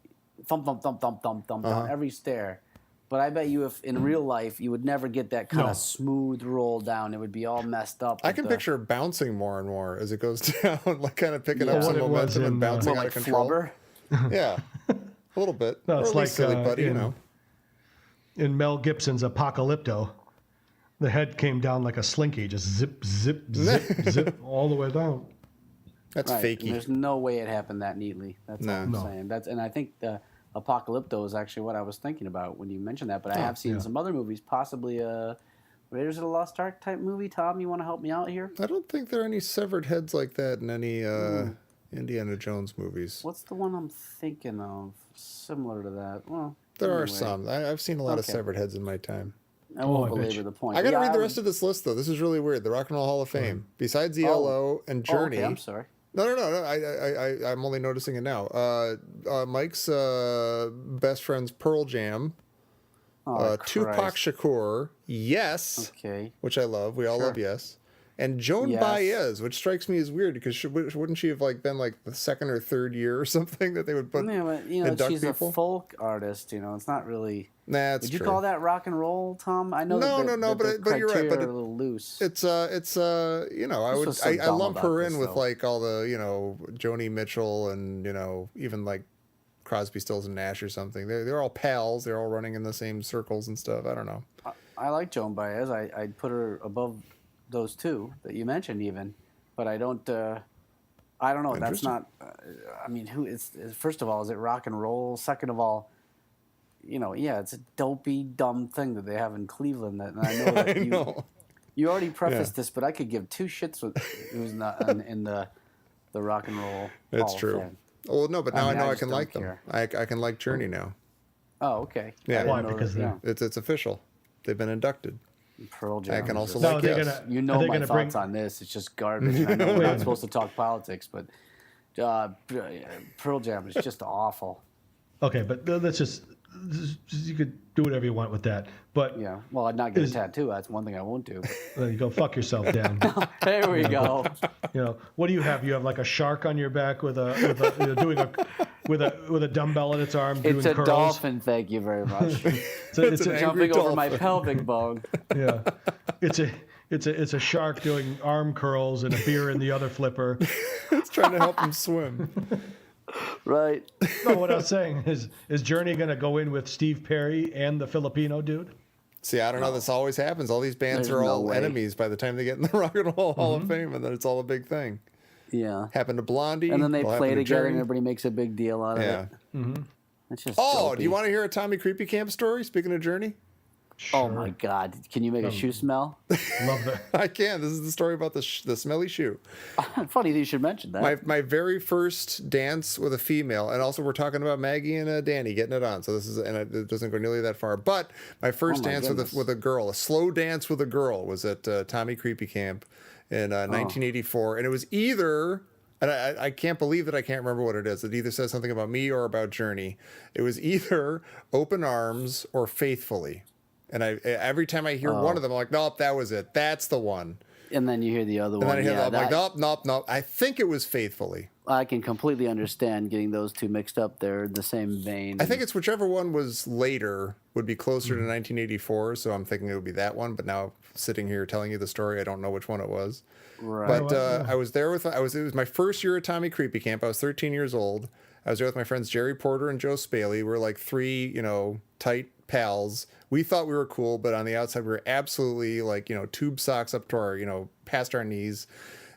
thump, thump, thump, thump, thump, thump, down every stair. But I bet you if in real life, you would never get that kind of smooth roll down. It would be all messed up. I can picture it bouncing more and more as it goes down, like kind of picking up some momentum and bouncing out of control. Flubber. Yeah, a little bit. No, or it's at least like Silly Buddy, you know. In Mel Gibson's Apocalypto, the head came down like a slinky, just zip, zip, zip, zip, all the way down. That's Right. fakey. And there's no way it happened that neatly. That's all I'm saying. And I think the Apocalypto is actually what I was thinking about when you mentioned that. But I have seen some other movies, possibly Raiders of the Lost Ark type movie. Tom, you want to help me out here? I don't think there are any severed heads like that in any Indiana Jones movies. What's the one I'm thinking of similar to that? Well, There are anyway. some. I've seen a lot of severed heads in my time. I won't I bet belabor you. the point. I got to Yeah, read the would- rest of this list, though. This is really weird. The Rock and Roll Hall of Fame. Besides ELO and Journey. okay, I'm sorry. No. I'm only noticing it now. Mike's best friend's Pearl Jam. Oh, Tupac Christ. Shakur. Yes. Okay. Which I love. We all love Yes. And Joan Yes. Baez, which strikes me as weird because wouldn't she have been like the second or third year or something that they would put Yeah, but induct she's people? a folk artist. It's not really. Nah, that's Would you true. call that rock and roll, Tom? I know. No, that but you're right, but criteria are a little loose. It's I was so I dumb lump about her this, in with though. like all the Joni Mitchell and even like Crosby, Stills and Nash or something. They're all pals. They're all running in the same circles and stuff. I don't know. I like Joan Baez. I'd put her above those two that you mentioned, even, but I don't. I don't know. That's not. I mean, who is? First of all, is it rock and roll? Second of all, it's a dopey, dumb thing that they have in Cleveland. That and I know that I know. you already prefaced this, but I could give two shits with who's not in the rock and roll. It's Hall of true. Fame. Oh no, but now I know I just can don't like them. care. I can like Journey now. Oh, okay. Yeah. I didn't Why? know Because that, It's official. They've been inducted. Pearl Jam. I can also Now, like are they Yes. gonna- You Are know they my gonna thoughts bring- on this. It's just garbage. And I know we're not supposed to talk politics, but Pearl Jam is just awful. Okay, but let's just you could do whatever you want with that. But Yeah. Well, I'd not get a tattoo. That's one thing I won't do. you go fuck yourself, Dan. There we go. What do you have? You have like a shark on your back with a dumbbell in its arm It's doing a curls. dolphin. Thank you very much. It's an a, angry Jumping over my dolphin. pelvic bone. yeah. It's a shark doing arm curls and a beer in the other flipper. It's trying to help him swim. Right. No, what I was saying is Journey going to go in with Steve Perry and the Filipino dude? See, I don't know. This always happens. All these bands There's are no all way. enemies by the time they get in the Rock and Roll Hall of Fame, and then it's all a big thing. Yeah. Happened to Blondie. And then they it'll play happen to together, and Journey. everybody makes a big deal out of Yeah. it. It's just Oh, dopey. do you want to hear a Tommy Kreepy Kamp story? Speaking of Journey, Oh my God! Can you make a shoe smell? Love that. I can. This is the story about the smelly shoe. Funny that you should mention that. My very first dance with a female, and also we're talking about Maggie and Danny getting it on. So this is, and it doesn't go nearly that far. But my first Oh my dance goodness. with a girl, a slow dance with a girl, was at Tommy Kreepy Kamp in 1984, and it was either. And I can't believe that I can't remember what it is. It either says something about me or about Journey. It was either Open Arms or Faithfully. And every time I hear one of them, I'm like, nope, that was it. That's the one. And then you hear the other And one. then I hear Yeah, I'm like, nope. I think it was Faithfully. I can completely understand getting those two mixed up. They're in the same vein. I think it's whichever one was later would be closer to 1984. So I'm thinking it would be that one. But now sitting here telling you the story, I don't know which one it was. Right. But I was there it was my first year at Tommy Kreepy Kamp. I was 13 years old. I was there with my friends Jerry Porter and Joe Spaley. We're like three, tight pals. We thought we were cool, but on the outside we were absolutely like, tube socks up to our, past our knees,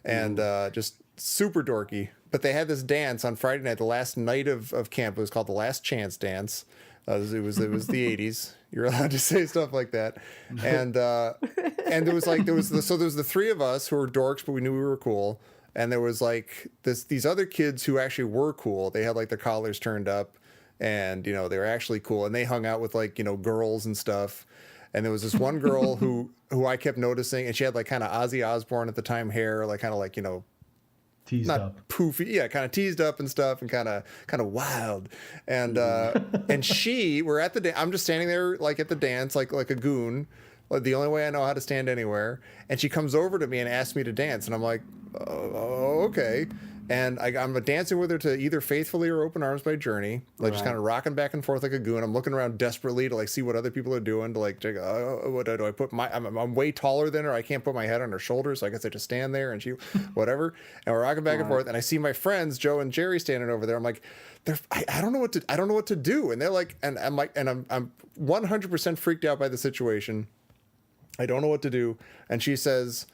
and just super dorky. But they had this dance on Friday night, the last night of camp. It was called the Last Chance Dance. It was the 80s. You're allowed to say stuff like that. And there was the three of us who were dorks, but we knew we were cool. And there was like these other kids who actually were cool. They had like their collars turned up, and they were actually cool. And they hung out with like girls and stuff. And there was this one girl who I kept noticing, and she had like kind of Ozzy Osbourne at the time hair, like kind of like teased not up, poofy, yeah, kind of teased up and stuff, and kind of wild. And we're at the I'm just standing there like at the dance, like a goon. The only way I know how to stand anywhere. And she comes over to me and asks me to dance. And I'm like, oh, okay. And I'm dancing with her to either Faithfully or Open Arms by Journey. Like just kind of rocking back and forth like a goon. I'm looking around desperately to like see what other people are doing to like, check, what do I put I'm way taller than her. I can't put my head on her shoulders. So I guess I just stand there and she, whatever. And we're rocking back and forth. And I see my friends, Joe and Jerry, standing over there. I'm like, I don't know what to do. And they're like, and I'm like, and I'm 100% freaked out by the situation. I don't know what to do. And she says,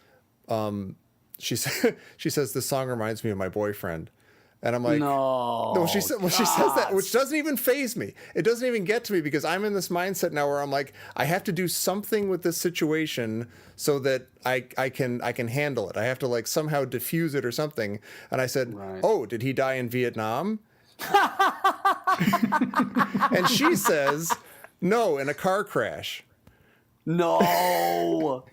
she says, this song reminds me of my boyfriend. And I'm like, no, she says that, which doesn't even faze me. It doesn't even get to me because I'm in this mindset now where I'm like, I have to do something with this situation so that I can handle it. I have to like somehow diffuse it or something. And I said, oh, did he die in Vietnam? And she says, no, in a car crash. No.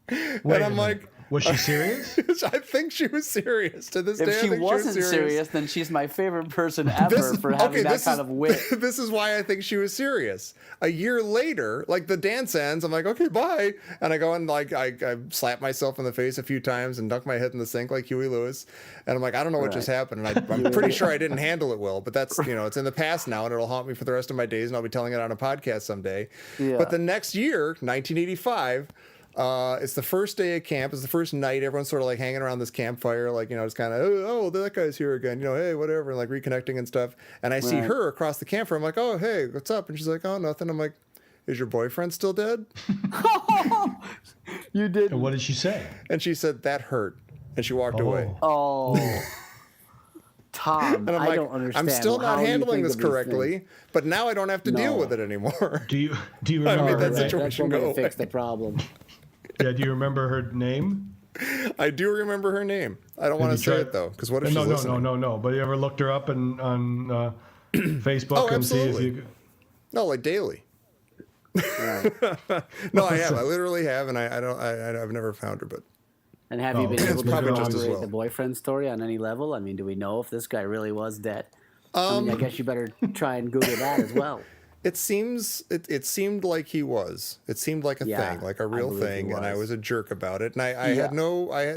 And I'm like, was she serious? I think she was serious. To this day, if she wasn't serious, then she's my favorite person ever for having that kind of wit. This is why I think she was serious. A year later, like the dance ends, I'm like, okay, bye. And I go and like I slap myself in the face a few times and dunk my head in the sink like Huey Lewis. And I'm like, I don't know what just happened. And I'm pretty sure I didn't handle it well. But that's it's in the past now, and it'll haunt me for the rest of my days. And I'll be telling it on a podcast someday. Yeah. But the next year, 1985. It's the first day of camp. It's the first night. Everyone's sort of like hanging around this campfire, like, it's kind of, oh, that guy's here again, hey, whatever, and like reconnecting and stuff. And I see her across the campfire. I'm like, oh, hey, what's up? And she's like, oh, nothing. I'm like, is your boyfriend still dead? You did. And what did she say? And she said, that hurt. And she walked away. Oh. Tom, and I'm I like, don't understand. I'm still not handling this correctly, but now I don't have to deal with it anymore. Do you remember? I made that situation go away. Fix the problem. Yeah, do you remember her name? I do remember her name. I don't want to say it though, because what if she's listening? No. But you ever looked her up on Facebook and see if you? No, like daily. Right. No, I have. I literally have, and I've never found her, but. And have you been able to corroborate the boyfriend story on any level? I mean, do we know if this guy really was dead? I guess you better try and Google that as well. It seemed like he was. It seemed like a thing, like a real thing, and I was a jerk about it. And I had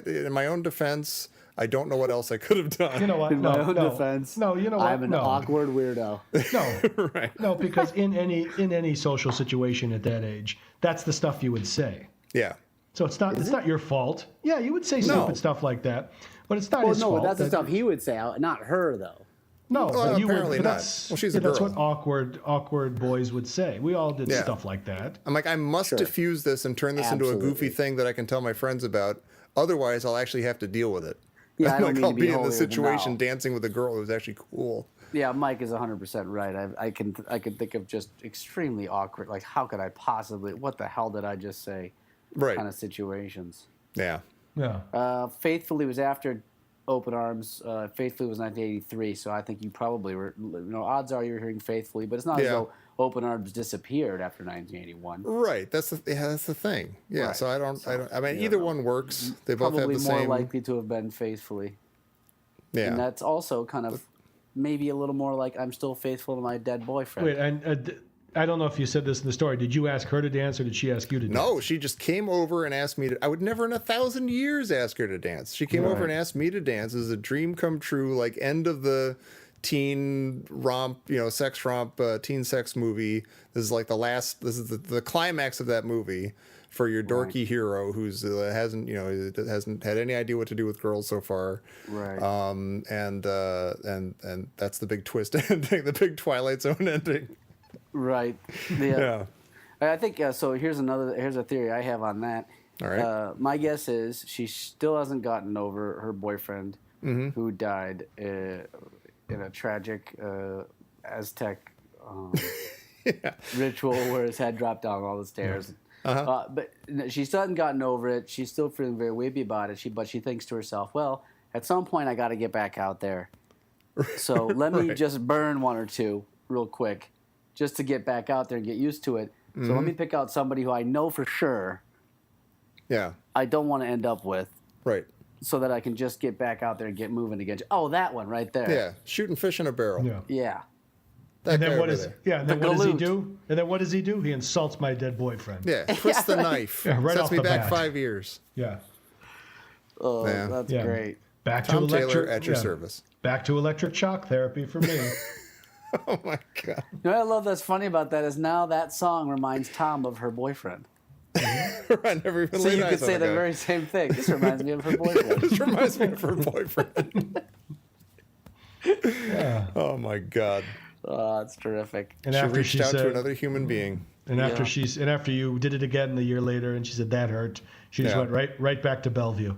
in my own defense, I don't know what else I could have done. You know what? In my own defense, I'm an awkward weirdo. No, right? No, because in any social situation at that age, that's the stuff you would say. Yeah. So it's not your fault. Yeah, you would say stupid stuff like that, but it's not his fault. No, that's the stuff he would say, not her though. No, well, apparently not. Well, she's a girl. That's what awkward boys would say. We all did stuff like that. I'm like, I must diffuse this and turn this into a goofy thing that I can tell my friends about. Otherwise, I'll actually have to deal with it. Yeah, I'll be in the situation dancing with a girl who's actually cool. Yeah, Mike is 100% right. I can think of just extremely awkward. Like, how could I possibly? What the hell did I just say? Right. Kind of situations. Yeah. Yeah. Faithfully was after Open Arms. Faithfully was 1983, so I think you probably were. Odds are you're hearing Faithfully, but it's not as though Open Arms disappeared after 1981. Right. That's the thing. Yeah. Right. So I don't. I mean, either one works. They both have the same. Probably more likely to have been Faithfully. Yeah. And that's also kind of maybe a little more like I'm still faithful to my dead boyfriend. Wait, and I don't know if you said this in the story. Did you ask her to dance or did she ask you to dance? No, she just came over and asked me to. I would never in 1,000 years ask her to dance. She came over and asked me to dance. It was a dream come true, like end of the teen romp, sex romp, teen sex movie. This is like this is the climax of that movie for your dorky hero who's hasn't had any idea what to do with girls so far. Right. And that's the big twist ending, the big Twilight Zone ending. Right. Yeah. I think so. Here's a theory I have on that. All right. My guess is she still hasn't gotten over her boyfriend, who died in a tragic Aztec ritual where his head dropped down all the stairs. But she still hasn't gotten over it. She's still feeling very weepy about it. But she thinks to herself, well, at some point I got to get back out there. So let me just burn one or two real quick just to get back out there and get used to it. So let me pick out somebody who I know for sure I don't want to end up with. Right. So that I can just get back out there and get moving again. Oh, that one right there. Yeah, shooting fish in a barrel. Yeah. And then what does he do? And then what does he do? He insults my dead boyfriend. Yeah, twists the knife. Right Sets off me the back bat. 5 years. Yeah. Oh, that's great. Back Tom to electric, Taylor at your service. Back to electric shock therapy for me. Oh my God. You know what I love that's funny about that is now that song reminds Tom of her boyfriend. I never even So laid you eyes could on say the the guy. very same thing. This reminds me of her boyfriend. This reminds me of her boyfriend. Oh my God. Oh, that's terrific. And She after reached she out said, to another human being. and after you did it again a year later, and she said that hurt, she just went right back to Bellevue.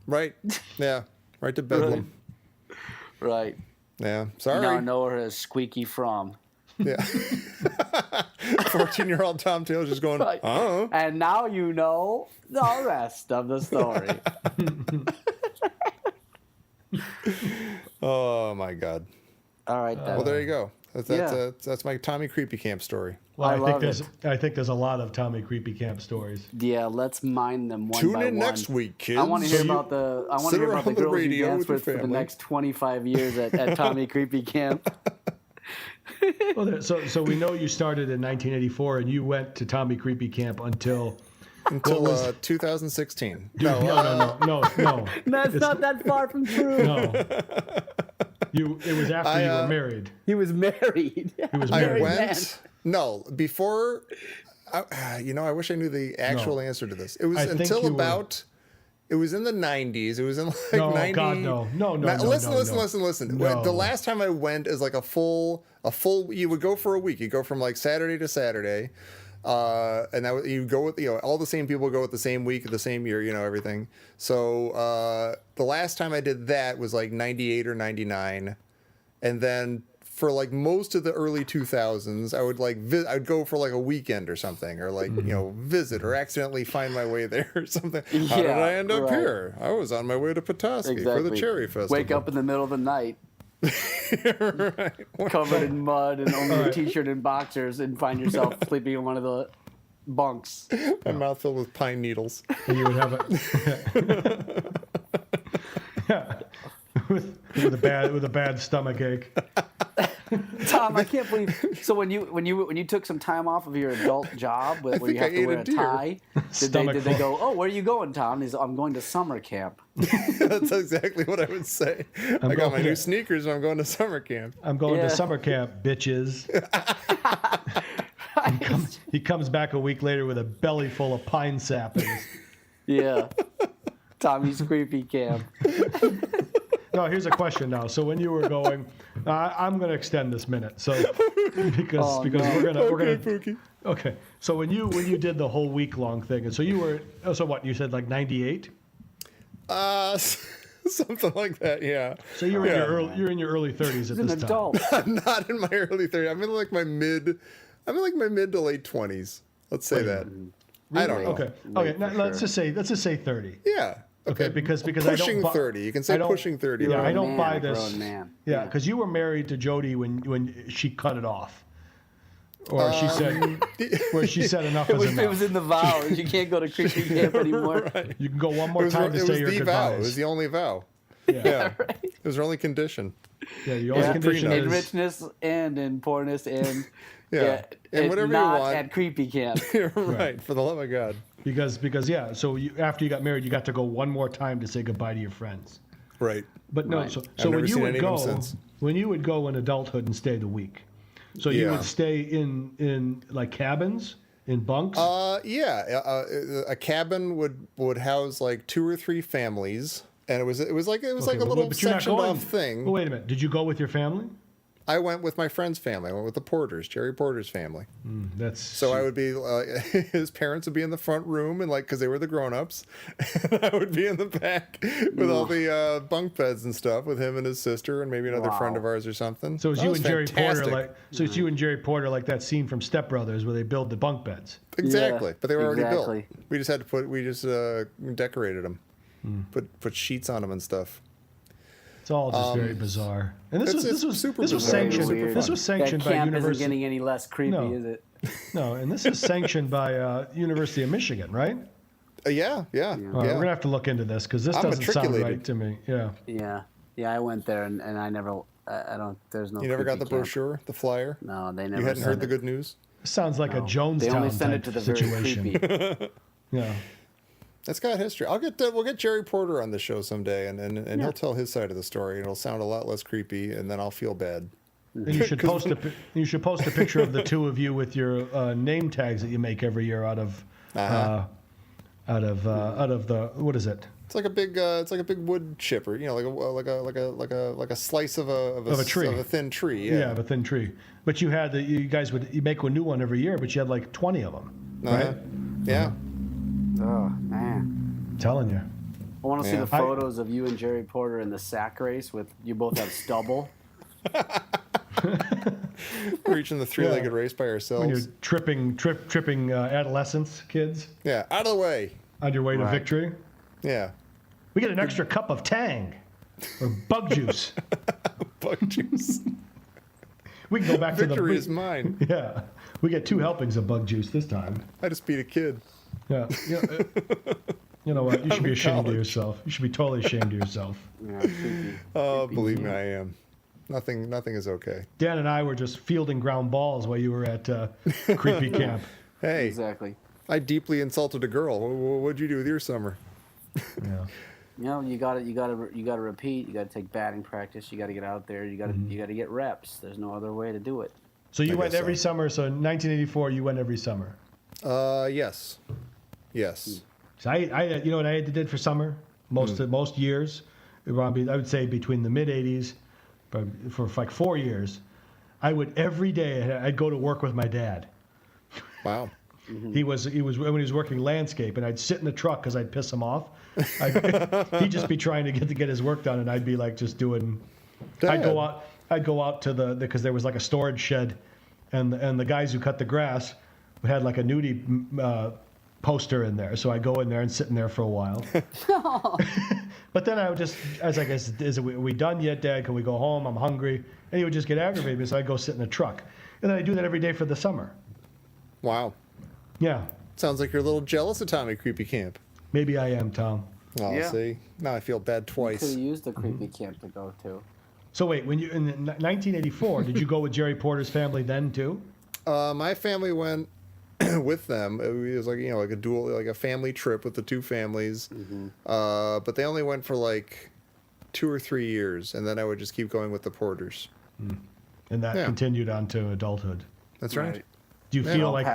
Right. Yeah. Right to Bedlam. Right. Yeah. You Sorry. now know her as Squeaky From. Yeah. 14-year-old Tom Taylor just going, Right. oh. And now you know the rest of the story. Oh my God. All right, then. Well, there you go. That's my Tommy Kreepy Kamp story. Well, I I think there's a lot of Tommy Kreepy Kamp stories. Yeah, let's mine them one Tune by in one. next week, kids. I want to hear So about the sit around the girls you radio danced with your with for the family. next 25 years at Tommy Kreepy Kamp. Well, so we know you started in 1984, and you went to Tommy Kreepy Kamp until 2016. No. That's not that far from true. No. It was after you were married. He was married. He was I married. went. No, before. I wish I knew the actual answer to this. It was I think until you were- about. It was in the 90s. It was in like No, 90. God, no. No. Listen. No. The last time I went is like a full. You would go for a week. You go from like Saturday to Saturday, and you go with all the same people go with the same week, the same year, everything. So the last time I did that was like 98 or 99, and then for like most of the early 2000s, I would I'd go for like a weekend or something, or like visit or accidentally find my way there or something. How did I end up here? I was on my way to Petoskey for the Cherry Festival. Wake up in the middle of the night, Right. covered in mud and only a t-shirt and boxers, and find yourself sleeping in one of the bunks. My mouth filled with pine needles. And you would have with a bad stomach ache. Tom, I can't believe. So when you took some time off of your adult job, where you think I have to ate wear a a deer. tie, did they go? Oh, where are you going, Tom? He's, I'm going to summer camp. That's exactly what I would say. I got my new sneakers and I'm going to summer camp. I'm going to summer camp, bitches. He comes back a week later with a belly full of pine saplings. Yeah, Tommy's Kreepy Kamp. No, here's a question now. So when you were going, I'm going to extend this minute. So because we're gonna Pookie. okay. So when you did the whole week long thing, and so you were what you said like 98. Something like that, yeah. So you're in your early 30s at He's this an time. adult. I'm not in my early 30s. I'm in like my mid to late 20s. Let's say that. I don't know. Okay. Late Now, for let's sure. just say 30. Yeah. Okay, because I don't pushing 30. You can say pushing 30. Yeah, I You're a don't man, buy a this. grown man. Yeah, because you were married to Jody when she cut it off, or she said enough is enough. It was in the vows. You can't go to Kreepy Kamp anymore. Right. You can go one more It was, time to it say was your the goodbyes. vow. It was the only vow. Yeah. Right. It was her only condition. Yeah, the only condition In is richness and in poorness and Yeah. And whatever you not want. at Kreepy Kamp. Right. For the love of God. because so after you got married, you got to go one more time to say goodbye to your friends. Right. But no, Right. so I've when never you seen would any of them go since. when you would go in adulthood and stay the week, so you Yeah. would stay in like cabins in bunks. A cabin would house like 2 or 3 families, and it was like a little but you're not sectioned going- off thing. Well, wait a minute. Did you go with your family? I went with my friend's family. I went with the Porters, Jerry Porter's family. So I would be, his parents would be in the front room, and because they were the grown-ups, and I would be in the back with all the bunk beds and stuff with him and his sister and maybe another friend of ours or something. So it's you and Jerry Porter, it's you and Jerry Porter like that scene from Step Brothers where they build the bunk beds. Exactly, but they were already built. We just had to decorated them, put sheets on them and stuff. It's all just very bizarre. And this was sanctioned. This was sanctioned by University. Isn't getting any less creepy, is it? No, and this is sanctioned by University of Michigan, right? Yeah. We're gonna have to look into this because this doesn't sound right to me. Yeah. I went there and I never. I don't. There's no. You never got the brochure, the flyer? No, they never. You hadn't heard the good news? It sounds like a Jonestown type situation. Yeah. That's got history. We'll get Jerry Porter on the show someday, and he'll tell his side of the story, and it'll sound a lot less creepy, and then I'll feel bad. And you should post a picture of the two of you with your name tags that you make every year out of the what is it? It's like a big wood chipper, like a slice of a tree, of a thin tree. Yeah, of a thin tree. But you guys would make a new one every year, but you had like 20 of them, right? Yeah. Oh, man. I'm telling you. I want to see the photos of you and Jerry Porter in the sack race with you both have stubble. Reaching the three-legged race by ourselves. When you're tripping adolescents, kids. Yeah, out of the way. On your way to victory. Yeah. We get an extra cup of Tang or bug juice. Bug juice. We can go back to the victory is mine. Yeah. We get 2 helpings of bug juice this time. I just beat a kid. Yeah. You know what? You should be ashamed of yourself. You should be totally ashamed of yourself. Oh, believe me, I am. Nothing is okay. Dan and I were just fielding ground balls while you were at Kreepy Kamp. Hey. Exactly. I deeply insulted a girl. What'd you do with your summer? Yeah. You got to repeat. You got to take batting practice. You got to get out there. You got to get reps. There's no other way to do it. So you went every summer. So in 1984, you went every summer. Yes. So I you know what I did for summer? Most years, I would say between the mid '80s, for like 4 years, I would every day I'd go to work with my dad. Wow. He was when he was working landscape, and I'd sit in the truck because I'd piss him off. He'd just be trying to get his work done, and I'd be like just doing. I'd go out to because there was like a storage shed, and the guys who cut the grass had like a nudie poster in there, so I'd go in there and sit in there for a while. But then I was like, are we done yet, Dad? Can we go home? I'm hungry. And he would just get aggravated, so I'd go sit in the truck, and then I do that every day for the summer. Wow. Yeah. Sounds like you're a little jealous of Tommy Kreepy Kamp. Maybe I am, Tom. Oh, see? Now I feel bad twice. You could have used the Kreepy Kamp to go to. So wait, when you in 1984, did you go with Jerry Porter's family then too? My family went with them. It was like like a dual, like a family trip with the two families. But they only went for like 2 or 3 years, and then I would just keep going with the Porters. And that continued on to adulthood. That's right. Do you feel like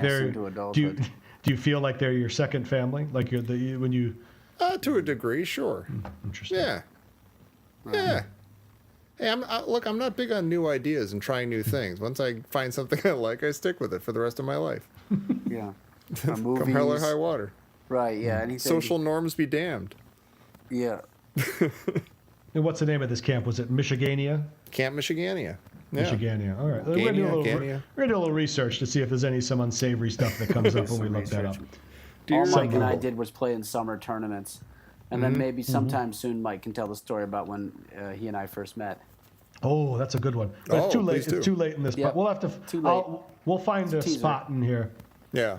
they're do you feel like they're your second family? Like when you to a degree, sure. Interesting. Yeah. Yeah. Hey, I'm not big on new ideas and trying new things. Once I find something I like, I stick with it for the rest of my life. Yeah. Come hell or high water. Right, yeah. Anything. Social norms be damned. Yeah. And what's the name of this camp? Was it Michigania? Camp Michigania. Yeah. Michigania. All right. We're going to do a little research to see if there's some unsavory stuff that comes up when we look that up. All Mike and I did was play in summer tournaments. And then maybe sometime soon Mike can tell the story about when he and I first met. Oh, that's a good one. But it's too late. It's too late in this. Yep. We'll have to. We'll find a spot in here. Yeah.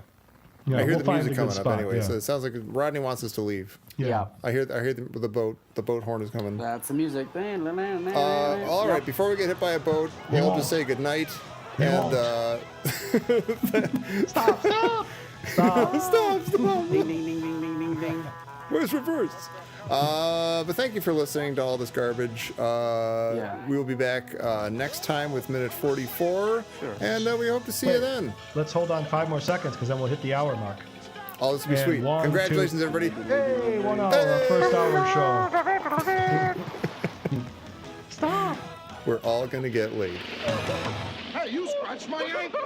I hear the music coming up anyway, so it sounds like Rodney wants us to leave. Yeah. I hear the boat horn is coming. That's the music. All right, before we get hit by a boat, we'll just say goodnight. And Stop. Ding, ding, ding, ding, ding, ding, ding. Where's reverse? But thank you for listening to all this garbage. We will be back next time with minute 44. Sure. And we hope to see you then. Let's hold on 5 more seconds because then we'll hit the hour mark. Oh, this will be sweet. Congratulations, everybody. Hey, 1 hour, our first hour show. Stop. We're all going to get laid. Hey, you scratched my ankle.